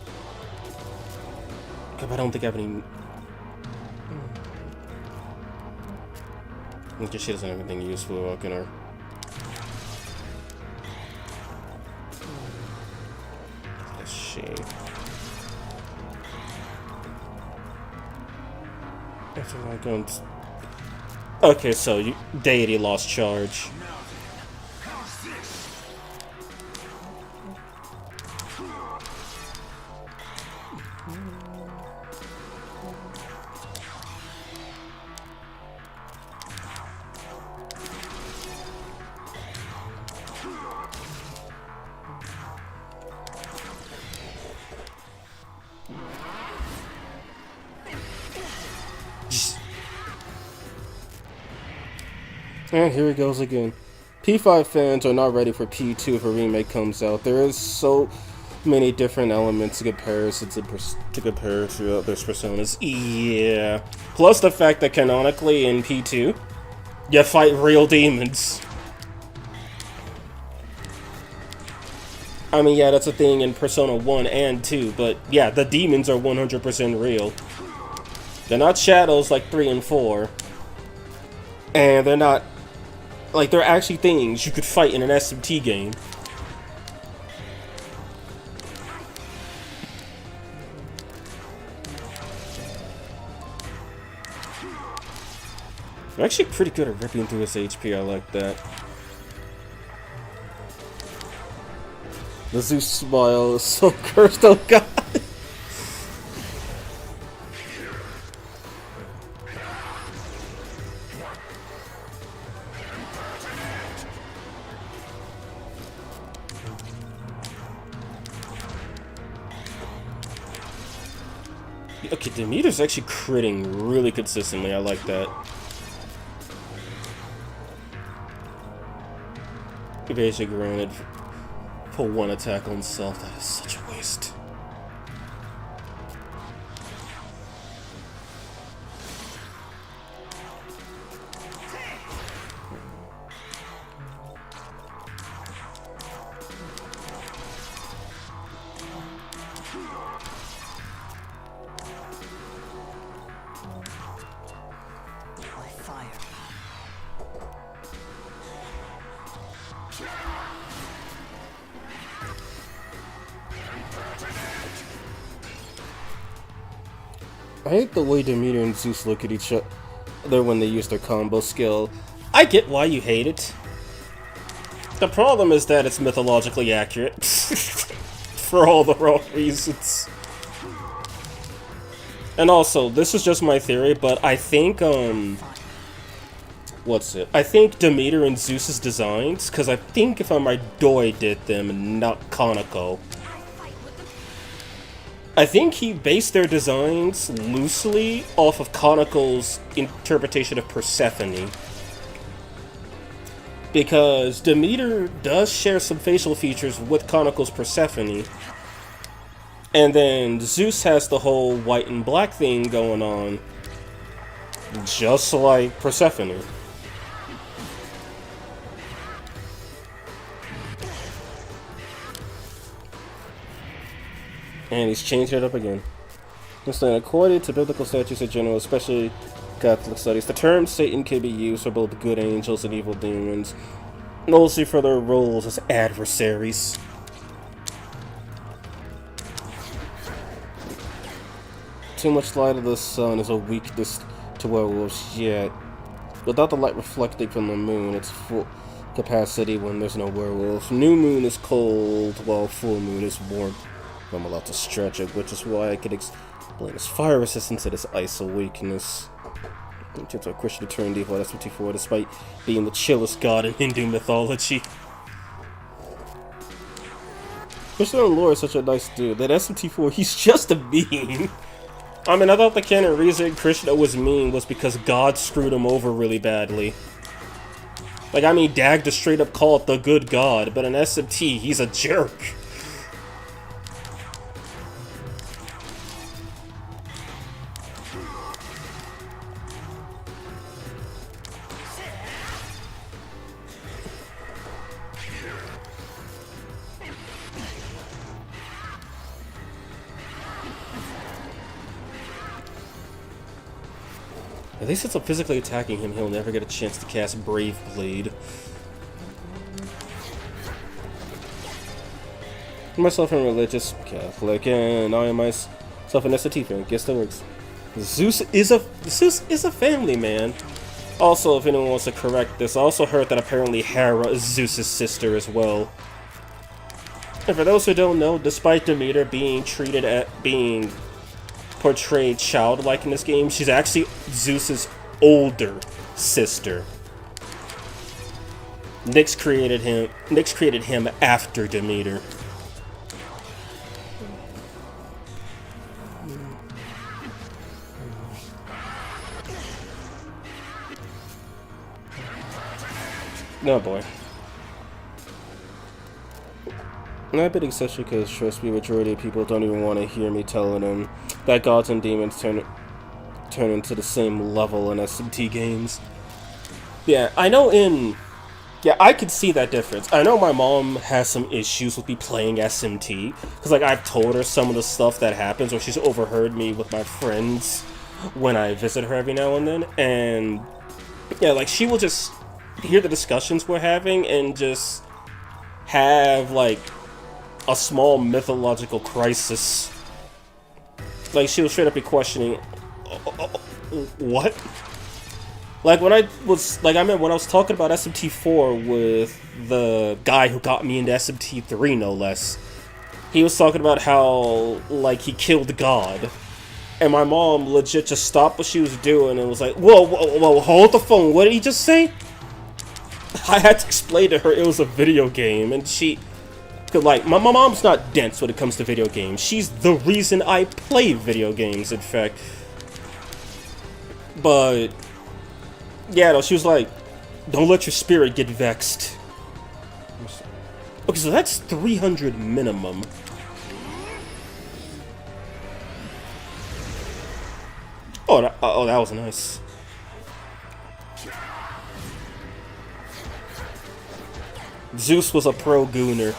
I don't think I have any... I guess she doesn't have anything useful, can her? That's a shame. After I go and... Okay, so you, Deity lost charge. And here it goes again. P5 fans are not ready for P2 if a remake comes out. There is so many different elements to compare to other personas. Yeah. Plus the fact that canonically in P2, you fight real demons. I mean, yeah, that's a thing in Persona 1 and 2, but yeah, the demons are 100% real. They're not shadows like 3 and 4. And they're not... Like, they're actually things you could fight in an SMT game. I'm actually pretty good at ripping through his HP, I like that. The Zeus smile is so cursed, oh god! Okay, Demeter's actually critting really consistently, I like that. Evasion granted. Pull one attack on self, that is such a waste. I hate the way Demeter and Zeus look at each other when they use their combo skill. I get why you hate it. The problem is that it's mythologically accurate. For all the wrong reasons. And also, this is just my theory, but I think, I think Demeter and Zeus's designs, because I think if I'm right, Doi did them, not Kaneko. I think he based their designs loosely off of Kaneko's interpretation of Persephone. Because Demeter does share some facial features with Kaneko's Persephone. And then Zeus has the whole white and black thing going on. Just like Persephone. And he's changed it up again. Listen, according to biblical statutes in general, especially Catholic studies, the term Satan can be used for both good angels and evil demons, mostly for their roles as adversaries. Too much light of the sun is a weakness to werewolves, yet without the light reflecting from the moon, capacity when there's no werewolf. New moon is cold, while full moon is warm. I'm allowed to stretch it, which is why I could explain his fire resistance and his ice weakness. It's a Christian turned evil at SMT4 despite being the chillest god in Hindu mythology. Krishna and Lore is such a nice dude. That SMT4, he's just a mean. I mean, I thought the canon reason Krishna was mean was because God screwed him over really badly. Like, I mean, Dagda straight up called the good god, but in SMT, he's a jerk. At least since I'm physically attacking him, he'll never get a chance to cast Brave Blade. Myself am religious Catholic, and I am myself an SAT fan. Guess that works. Zeus is a family man. Also, if anyone wants to correct this, I also heard that apparently Hera is Zeus's sister as well. And for those who don't know, despite Demeter being portrayed childlike in this game, she's actually Zeus's older sister. Nyx created him after Demeter. No boy. Not been especially because, trust me, majority of people don't even want to hear me telling them that gods and demons turn into the same level in SMT games. Yeah, I know yeah, I could see that difference. I know my mom has some issues with me playing SMT, because, like, I've told her some of the stuff that happens, or she's overheard me with my friends when I visit her every now and then, and, yeah, like, she will just hear the discussions we're having and just have, like, a small mythological crisis. Like, she was straight up be questioning, what? Like, when I remember when I was talking about SMT4 with the guy who got me into SMT3, no less, he was talking about how, like, he killed God. And my mom legit just stopped what she was doing and was like, whoa, hold the phone, what did he just say? I had to explain to her it was a video game, and she... Like, my mom's not dense when it comes to video games. She's the reason I play video games, in fact. But... yeah, no, she was like, don't let your spirit get vexed. Okay, so that's 300 minimum. Oh, that was nice. Zeus was a pro gooner.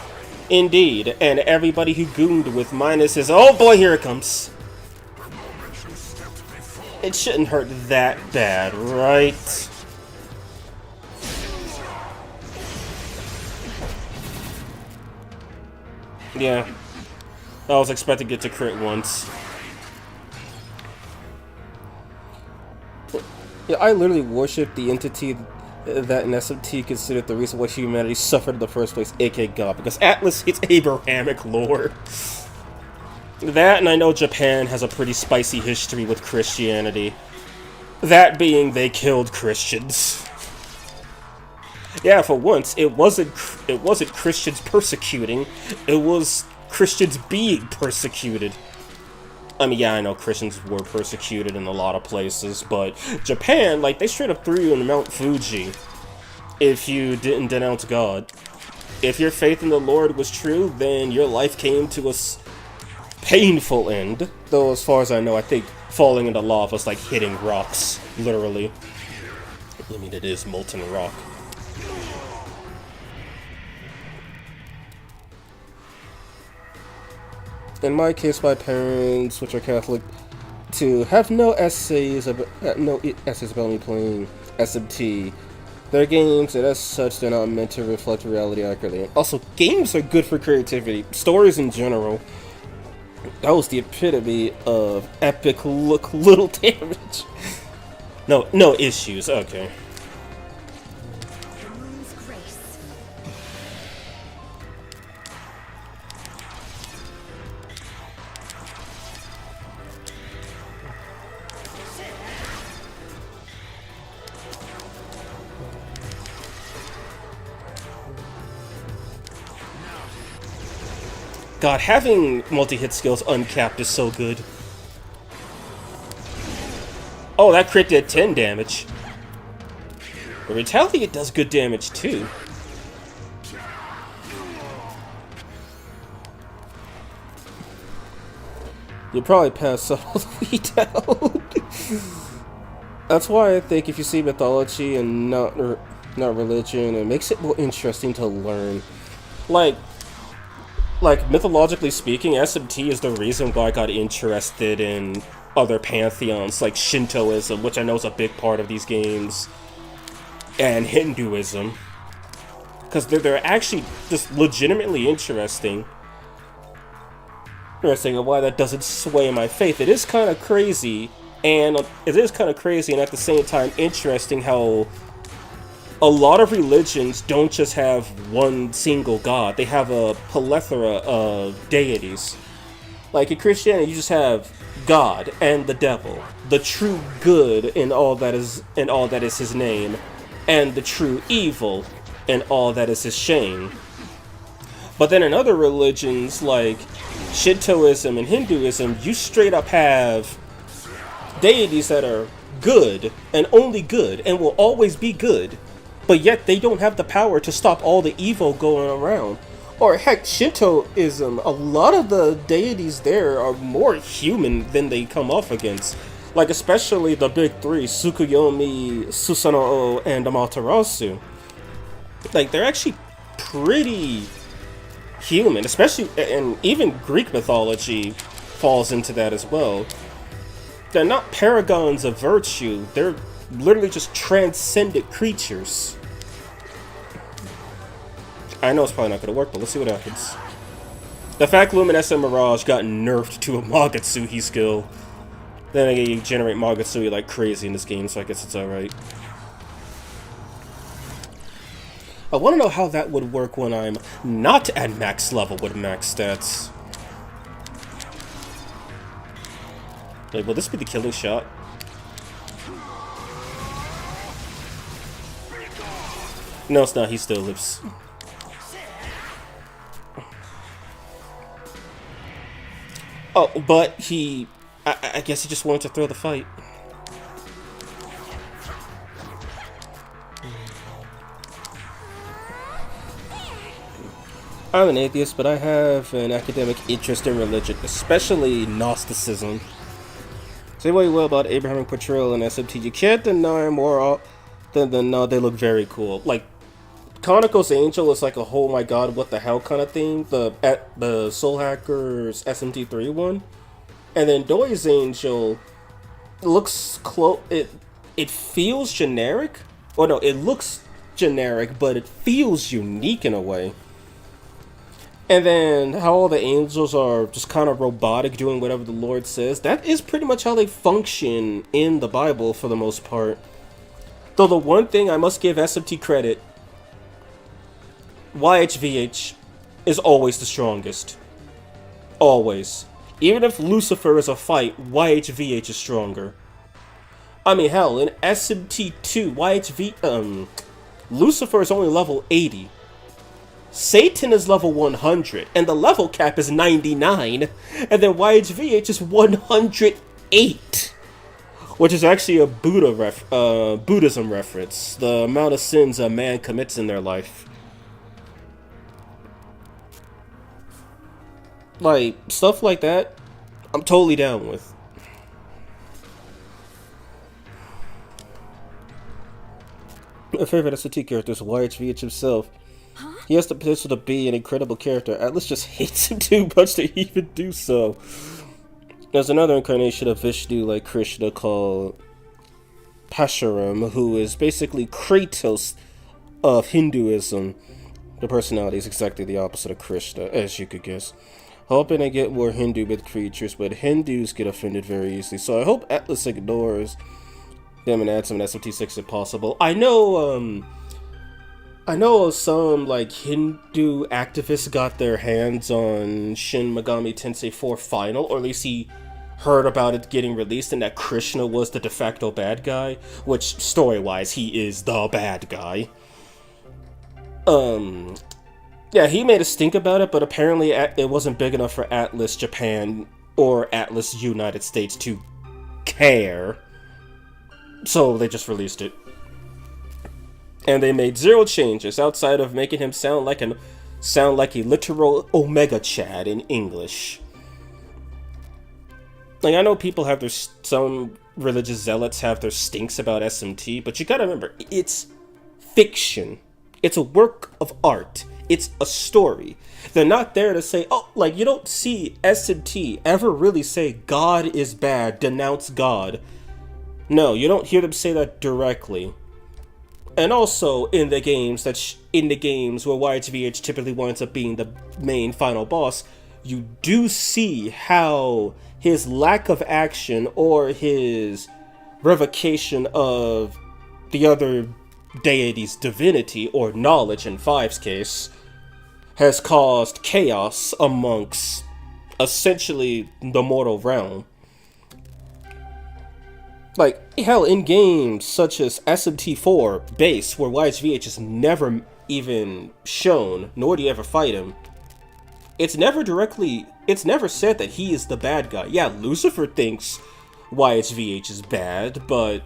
Indeed, and everybody who gooned with minus his... oh boy, here it comes. It shouldn't hurt that bad, right? Yeah. I was expecting it to crit once. Yeah, I literally worship the entity that in SMT considered the reason why humanity suffered in the first place, aka God, because Atlas hits Abrahamic lore. That, and I know Japan has a pretty spicy history with Christianity. That being, they killed Christians. Yeah, for once, it wasn't Christians persecuting, it was Christians being persecuted. I mean, yeah, I know Christians were persecuted in a lot of places, but Japan, like, they straight up threw you in Mount Fuji if you didn't denounce God. If your faith in the Lord was true, then your life came to a painful end. Though, as far as I know, I think falling into lava is like hitting rocks, literally. I mean, it is molten rock. In my case, my parents, which are Catholic, to have no essays about me playing SMT. They're games, and as such, they're not meant to reflect reality accurately. Also, games are good for creativity. Stories in general. That was the epitome of epic look little damage. No issues. Okay. The moon's grace. God, having multi-hit skills uncapped is so good. Oh, that crit did 10 damage. But Retaliate does good damage too. You'll probably pass up all the way down. That's why I think if you see mythology and not religion, it makes it more interesting to learn. Like mythologically speaking, SMT is the reason why I got interested in other pantheons like Shintoism, which I know is a big part of these games, and Hinduism, because they're actually just legitimately interesting. And why that doesn't sway my faith. It is kind of crazy, and at the same time interesting how a lot of religions don't just have one single god. They have a plethora of deities. Like in Christianity, you just have God and the devil, the true good in all that is his name, and the true evil in all that is his shame. But then in other religions like Shintoism and Hinduism, you straight up have deities that are good and only good and will always be good, but yet they don't have the power to stop all the evil going around. Or heck, Shintoism, a lot of the deities there are more human than they come off against. Like especially the big three, Tsukuyomi, Susanoo, and Amaterasu. Like they're actually pretty human, especially, and even Greek mythology falls into that as well. They're not paragons of virtue, they're literally just transcendent creatures. I know it's probably not going to work, but let's see what happens. The fact Luminescent Mirage got nerfed to a Magatsuhi skill, then again, you generate Magatsuhi like crazy in this game, so I guess it's alright. I want to know how that would work when I'm not at max level with max stats. Like, will this be the killing shot? No, it's not. He still lives. Oh, but he... I guess he just wanted to throw the fight. I'm an atheist, but I have an academic interest in religion, especially Gnosticism. Say what you will about Abrahamic portrayal in SMT, you can't deny more than no, they look very cool. Like, Conoco's Angel is like a oh my god, what the hell kind of thing. The Soul Hackers SMT3 one. And then Doi's Angel looks close. It feels generic. Or no, it looks generic, but it feels unique in a way. And then how all the angels are just kind of robotic, doing whatever the Lord says. That is pretty much how they function in the Bible for the most part. Though the one thing I must give SMT credit, YHVH is always the strongest. Always. Even if Lucifer is a fight, YHVH is stronger. I mean, hell, in SMT2, Lucifer is only level 80. Satan is level 100, and the level cap is 99, and then YHVH is 108, which is actually a Buddhism reference, the amount of sins a man commits in their life. Like, stuff like that, I'm totally down with. My favorite SMT character is YHVH himself. He has the potential to be an incredible character. Atlas just hates him too much to even do so. There's another incarnation of Vishnu like Krishna called Pashuram, who is basically Kratos of Hinduism. The personality is exactly the opposite of Krishna, as you could guess. Hoping to get more Hindu myth creatures, but Hindus get offended very easily, so I hope Atlas ignores them and adds them in SMT6 if possible. I know some, like, Hindu activists got their hands on Shin Megami Tensei 4 Final, or at least he heard about it getting released and that Krishna was the de facto bad guy, which, story-wise, he is the bad guy. Yeah, he made a stink about it, but apparently it wasn't big enough for Atlas Japan or Atlas United States to care. So they just released it. And they made zero changes outside of making him sound like a literal Omega Chad in English. Like, I know people have some religious zealots have their stinks about SMT, but you gotta remember, it's fiction. It's a work of art. It's a story. They're not there to say, oh, like, you don't see SMT ever really say God is bad, denounce God. No, you don't hear them say that directly. And also in the games where YHVH typically winds up being the main final boss, you do see how his lack of action or his revocation of the other deity's divinity or knowledge in Five's case has caused chaos amongst essentially the mortal realm. Like, hell, in games such as SMT4 Base, where YHVH is never even shown, nor do you ever fight him, it's never said that he is the bad guy. Yeah, Lucifer thinks YHVH is bad, but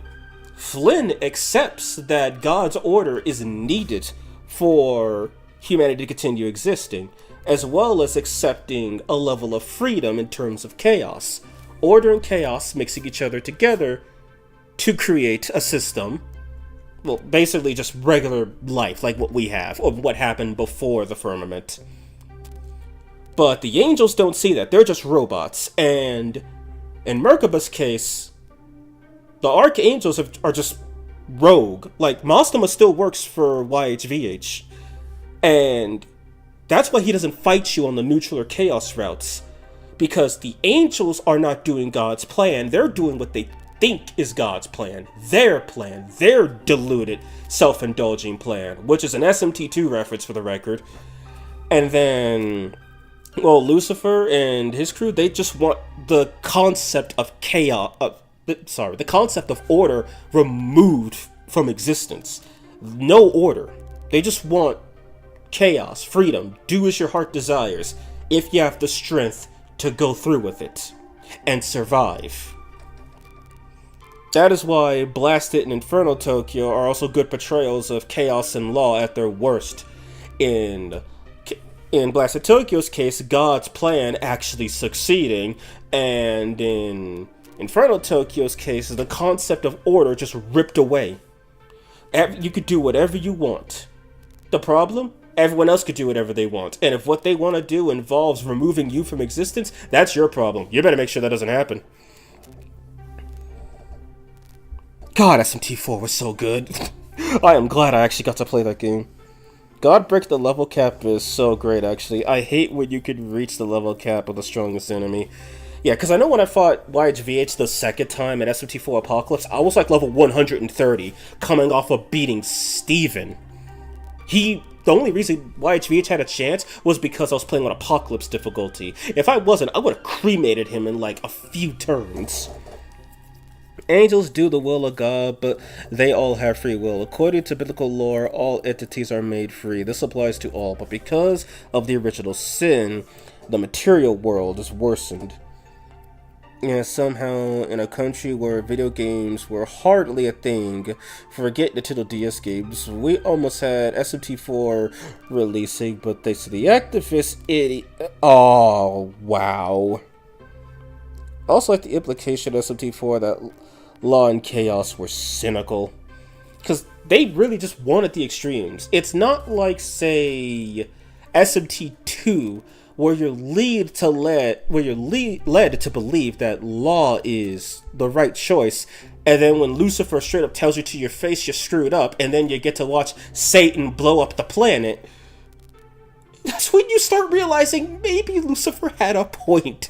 Flynn accepts that God's order is needed for humanity to continue existing, as well as accepting a level of freedom in terms of chaos. Order and chaos mixing each other together to create a system, well, basically just regular life, like what we have, or what happened before the firmament. But the angels don't see that, they're just robots, and in Merkaba's case, the archangels are just rogue. Like, Mastema still works for YHVH, and that's why he doesn't fight you on the neutral or chaos routes, because the angels are not doing God's plan, they're doing what they think is God's plan, their deluded, self-indulging plan, which is an SMT2 reference for the record. And then, well, Lucifer and his crew, they just want the concept of chaos, the concept of order removed from existence. No order. They just want chaos, freedom, do as your heart desires, if you have the strength to go through with it and survive. That is why Blasted and Inferno Tokyo are also good portrayals of chaos and law at their worst. In Blasted Tokyo's case, God's plan actually succeeding, and in Inferno Tokyo's case, the concept of order just ripped away. You could do whatever you want. The problem? Everyone else could do whatever they want, and if what they want to do involves removing you from existence, that's your problem. You better make sure that doesn't happen. God, SMT4 was so good. I am glad I actually got to play that game. God Break the level cap is so great, actually. I hate when you could reach the level cap of the strongest enemy. Yeah, because I know when I fought YHVH the second time at SMT4 Apocalypse, I was like level 130, coming off of beating Steven. The only reason YHVH had a chance was because I was playing on Apocalypse difficulty. If I wasn't, I would have cremated him in like a few turns. Angels do the will of God, but they all have free will. According to biblical lore, all entities are made free. This applies to all, but because of the original sin, the material world is worsened. And somehow, in a country where video games were hardly a thing, forget Nintendo DS games, we almost had SMT4 releasing, but thanks to the activist idiot. Oh, wow. Also, like the implication of SMT4 that law and chaos were cynical, because they really just wanted the extremes. It's not like, say, SMT2, where you're led to believe that law is the right choice, and then when Lucifer straight up tells you to your face you're screwed up, and then you get to watch Satan blow up the planet, that's when you start realizing maybe Lucifer had a point.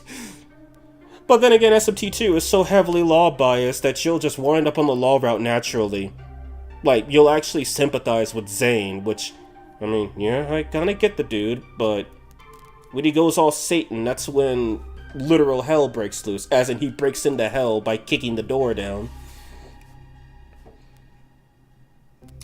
But then again, SMT2 is so heavily law-biased that you'll just wind up on the law route naturally. Like, you'll actually sympathize with Zane, which, I mean, yeah, I kinda get the dude, but when he goes all Satan, that's when literal hell breaks loose, as in he breaks into hell by kicking the door down.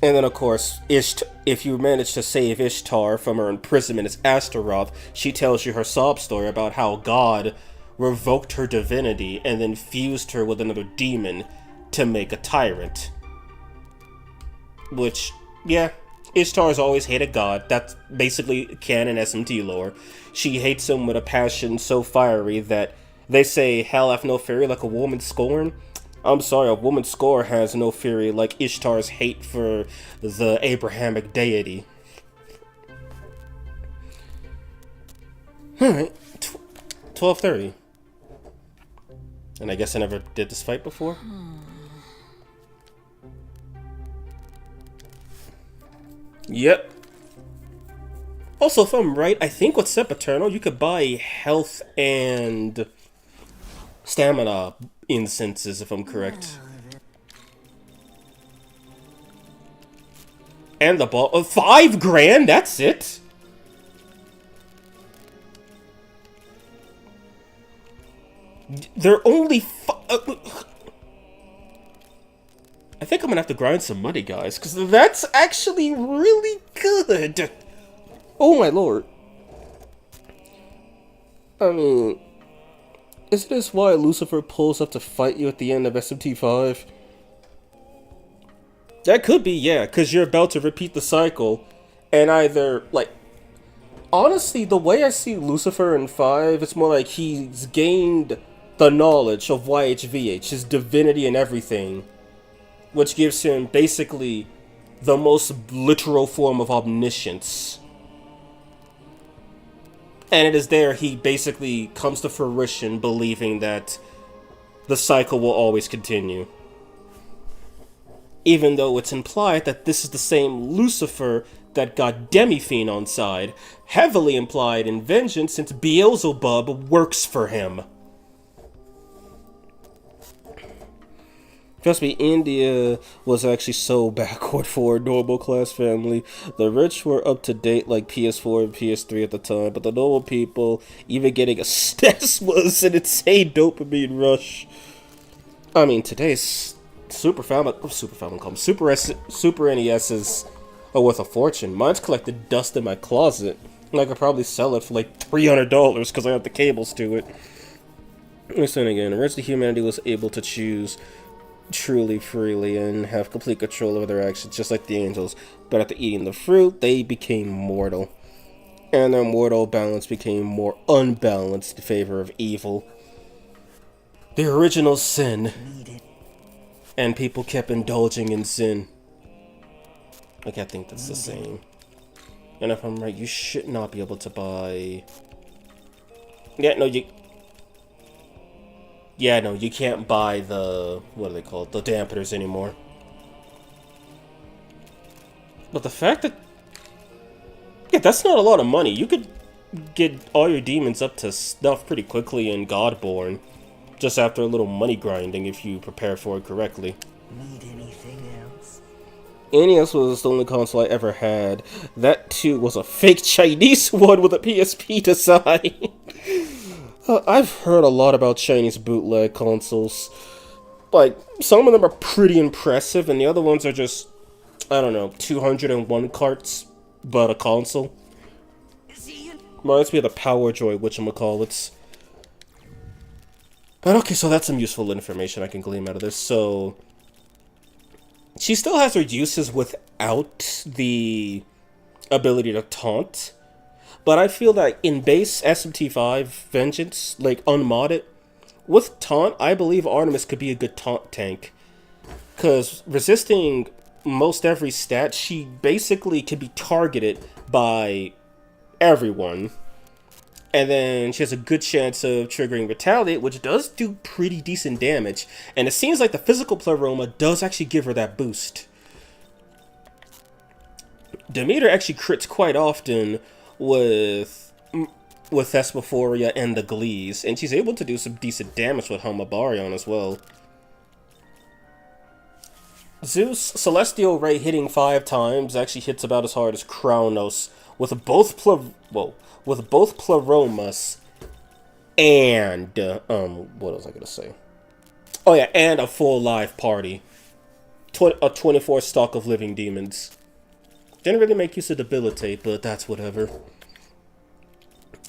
And then, of course, if you manage to save Ishtar from her imprisonment as Astaroth, she tells you her sob story about how God revoked her divinity and then fused her with another demon to make a tyrant. Which, yeah, Ishtar's always hated God. That's basically canon SMT lore. She hates him with a passion so fiery that they say hell hath no fury like a woman's scorn. I'm sorry, a woman's scorn has no fury like Ishtar's hate for the Abrahamic deity. Alright, 12:30. And I guess I never did this fight before? Yep. Also, if I'm right, I think with Sempiternal, you could buy health and stamina incenses, if I'm correct. And the ball. $5 grand? That's it? They're only. I think I'm gonna have to grind some money, guys, because that's actually really good. Oh my lord. I mean, isn't this why Lucifer pulls up to fight you at the end of SMT5? That could be, yeah, because you're about to repeat the cycle, and either, like, honestly, the way I see Lucifer in 5, it's more like he's gained the knowledge of YHVH, his divinity and everything, which gives him basically the most literal form of omniscience. And it is there he basically comes to fruition, believing that the cycle will always continue. Even though it's implied that this is the same Lucifer that got Demi-Fiend on side, heavily implied in Vengeance since Beelzebub works for him. Trust me, India was actually so backward for a normal class family. The rich were up to date like PS4 and PS3 at the time, but the normal people, even getting a SNES was an insane dopamine rush. I mean, today's Super NESs are worth a fortune. Mine's collected dust in my closet, and I could probably sell it for like $300 because I have the cables to it. Listen again, originally humanity was able to choose truly freely and have complete control over their actions, just like the angels. But after eating the fruit, they became mortal. And their mortal balance became more unbalanced in favor of evil. The original sin. And people kept indulging in sin. Like, I think that's the same. And if I'm right, you should not be able to buy... Yeah, no, you can't buy the... What are they called? The dampeners anymore. But the fact that... Yeah, that's not a lot of money. You could get all your demons up to snuff pretty quickly in Godborn. Just after a little money grinding if you prepare for it correctly. Need anything else? NES was the only console I ever had. That too was a fake Chinese one with a PSP design. I've heard a lot about Chinese bootleg consoles. Like, some of them are pretty impressive, and the other ones are just, I don't know, 201 carts, but a console. Reminds me of the Power Joy, whatchamacallits. But okay, so that's some useful information I can glean out of this. So, she still has her uses without the ability to taunt. But I feel that in base SMT5 Vengeance, like unmodded, with taunt, I believe Artemis could be a good taunt tank. Because resisting most every stat, she basically can be targeted by everyone. And then she has a good chance of triggering Retaliate, which does do pretty decent damage. And it seems like the physical Pleroma does actually give her that boost. Demeter actually crits quite often with Thesmophoria and the Glees. And she's able to do some decent damage with Helmabarion as well. Zeus Celestial Ray hitting 5 times actually hits about as hard as Kronos with both Pleromas and what was I gonna say? Oh yeah, and a full live party. a 24 stock of living demons. Didn't really make use of debilitate, but that's whatever.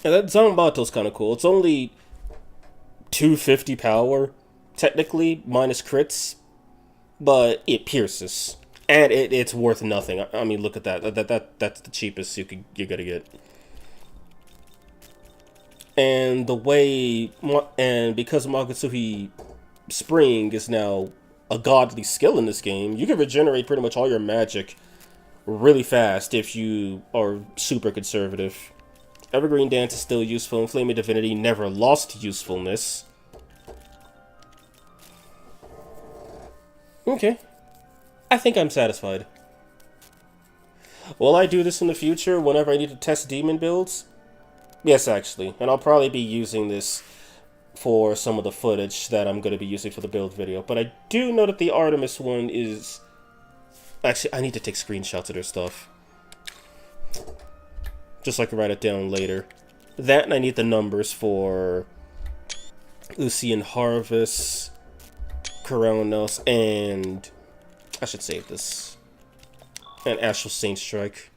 And that Zanbato's kind of cool. It's only 250 power, technically, minus crits, but it pierces. And it's worth nothing. I mean, look at that. That's the cheapest you're gonna get. And because Magatsuhi Spring is now a godly skill in this game, you can regenerate pretty much all your magic really fast if you are super conservative. Evergreen Dance is still useful, and Flaming Divinity never lost usefulness. Okay. I think I'm satisfied. Will I do this in the future whenever I need to test demon builds? Yes, actually. And I'll probably be using this for some of the footage that I'm going to be using for the build video. But I do know that the Artemis one is... Actually, I need to take screenshots of their stuff. Just so I can write it down later. That, and I need the numbers for Lucian Harvest, Coronos, and... I should save this. And Astral Saint Strike.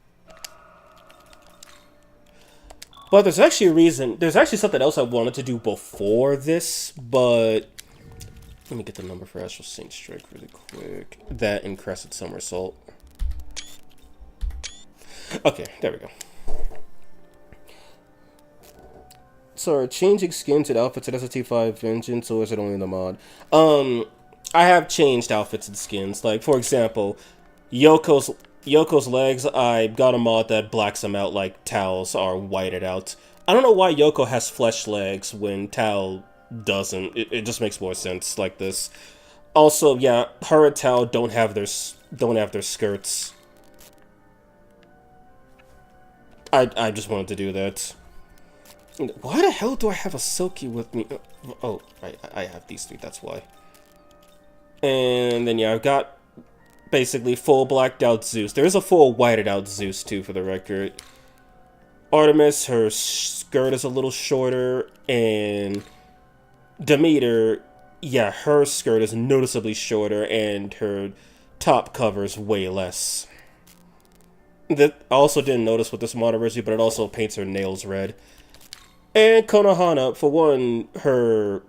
But there's actually a reason. There's actually something else I wanted to do before this, but let me get the number for Astral Saint Strike really quick. That and Crescent Somersault. Okay, there we go. So are changing skins and outfits at SST5 Vengeance, or is it only in the mod? I have changed outfits and skins. Like, for example, Yoko's legs, I got a mod that blacks them out like Tao's are whited out. I don't know why Yoko has flesh legs when Tao doesn't. It just makes more sense like this. Also, yeah, her and Tao don't have their skirts. I just wanted to do that. Why the hell do I have a Silky with me? Oh, I have these three, that's why. And then yeah, I've got basically full blacked out Zeus. There is a full whited out Zeus too, for the record. Artemis, her skirt is a little shorter, and Demeter, yeah, her skirt is noticeably shorter, and her top covers way less. That I also didn't notice with this mod originally, but it also paints her nails red. And Konohana, for one, her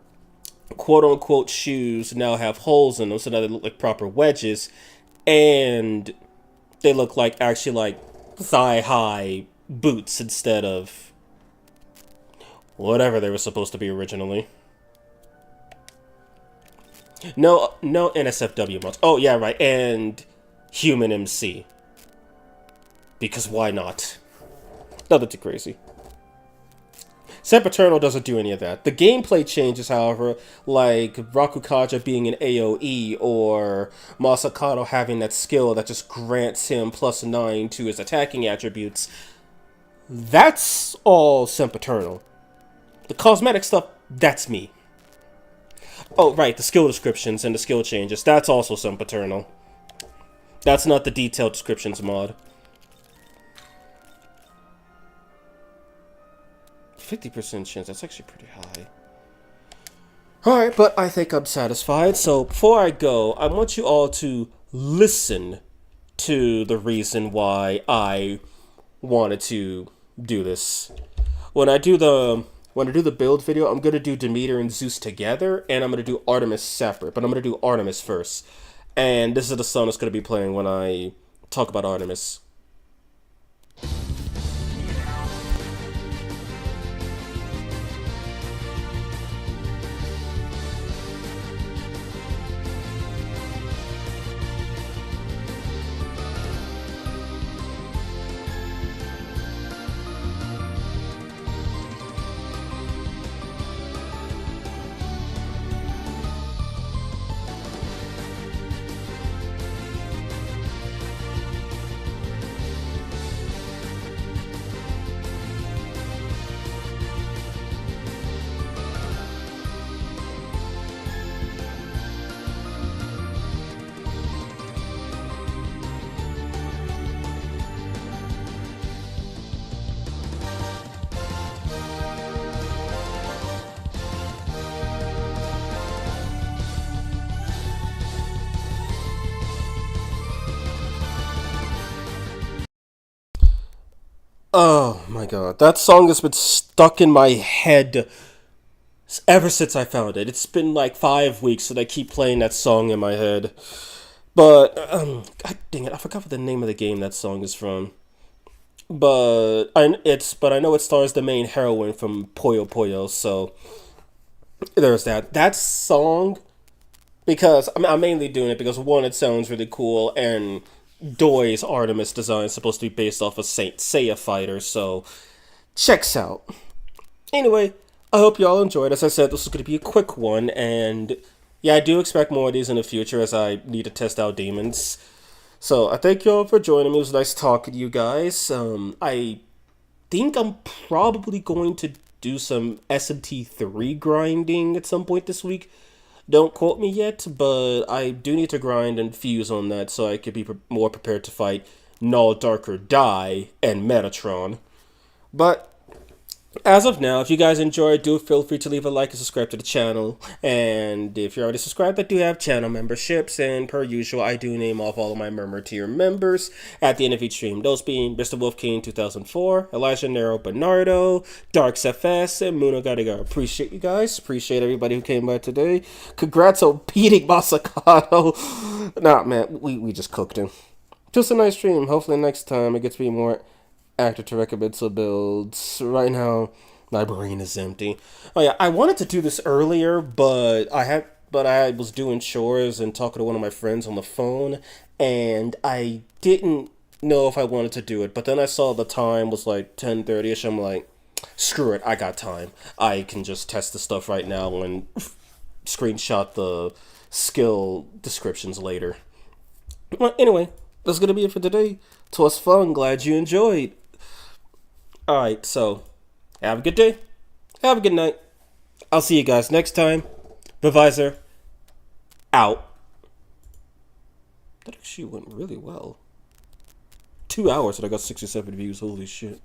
quote-unquote shoes now have holes in them, so now they look like proper wedges, and they look like actually like thigh-high boots instead of whatever they were supposed to be originally. No NSFW mods. Oh yeah, right, and Human MC. Because why not? Nothing too crazy. Sempiternal doesn't do any of that. The gameplay changes, however, like Rakukaja being an AoE, or Masakado having that skill that just grants him +9 to his attacking attributes. That's all Sempiternal. The cosmetic stuff, that's me. Oh, right, the skill descriptions and the skill changes, that's also Sempiternal. That's not the detailed descriptions mod. 50% chance, that's actually pretty high. Alright, but I think I'm satisfied. So before I go, I want you all to listen to the reason why I wanted to do this. When I do the build video, I'm gonna do Demeter and Zeus together, and I'm gonna do Artemis separate, but I'm gonna do Artemis first. And this is the song that's gonna be playing when I talk about Artemis. Oh my god, that song has been stuck in my head ever since I found it. It's been like 5 weeks and I keep playing that song in my head. But god dang it, I forgot what the name of the game that song is from. But I know it stars the main heroine from Puyo Puyo, so there's that. That song, because I'm mainly doing it because one, it sounds really cool, and Doi's Artemis design is supposed to be based off a Saint Seiya fighter, so checks out. Anyway, I hope y'all enjoyed. As I said, this is going to be a quick one, and yeah, I do expect more of these in the future as I need to test out demons. So I thank y'all for joining me. It was nice talking to you guys. I think I'm probably going to do some SMT3 grinding at some point this week. Don't quote me yet, but I do need to grind and fuse on that so I could be more prepared to fight Null Darker Die and Metatron. But as of now, if you guys enjoyed, do feel free to leave a like and subscribe to the channel. And if you're already subscribed, I do have channel memberships. And per usual, I do name off all of my Murmur tier members at the end of each stream. Those being Mr. Wolf King 2004, Elijah Nero Bernardo, Darks FS, and Muno Gadigar. Appreciate you guys. Appreciate everybody who came by today. Congrats on beating Masakato. Nah, man, we just cooked him. Just a nice stream. Hopefully next time it gets me more actor to recommend some builds. Right now, my brain is empty. Oh yeah, I wanted to do this earlier, but I was doing chores and talking to one of my friends on the phone, and I didn't know if I wanted to do it. But then I saw the time was like 10:30ish. I'm like, screw it, I got time. I can just test the stuff right now and screenshot the skill descriptions later. Well, anyway, that's gonna be it for today. 'Twas fun. Glad you enjoyed. Alright, so, have a good day. Have a good night. I'll see you guys next time. Bevisor, out. That actually went really well. 2 hours and I got 67 views. Holy shit.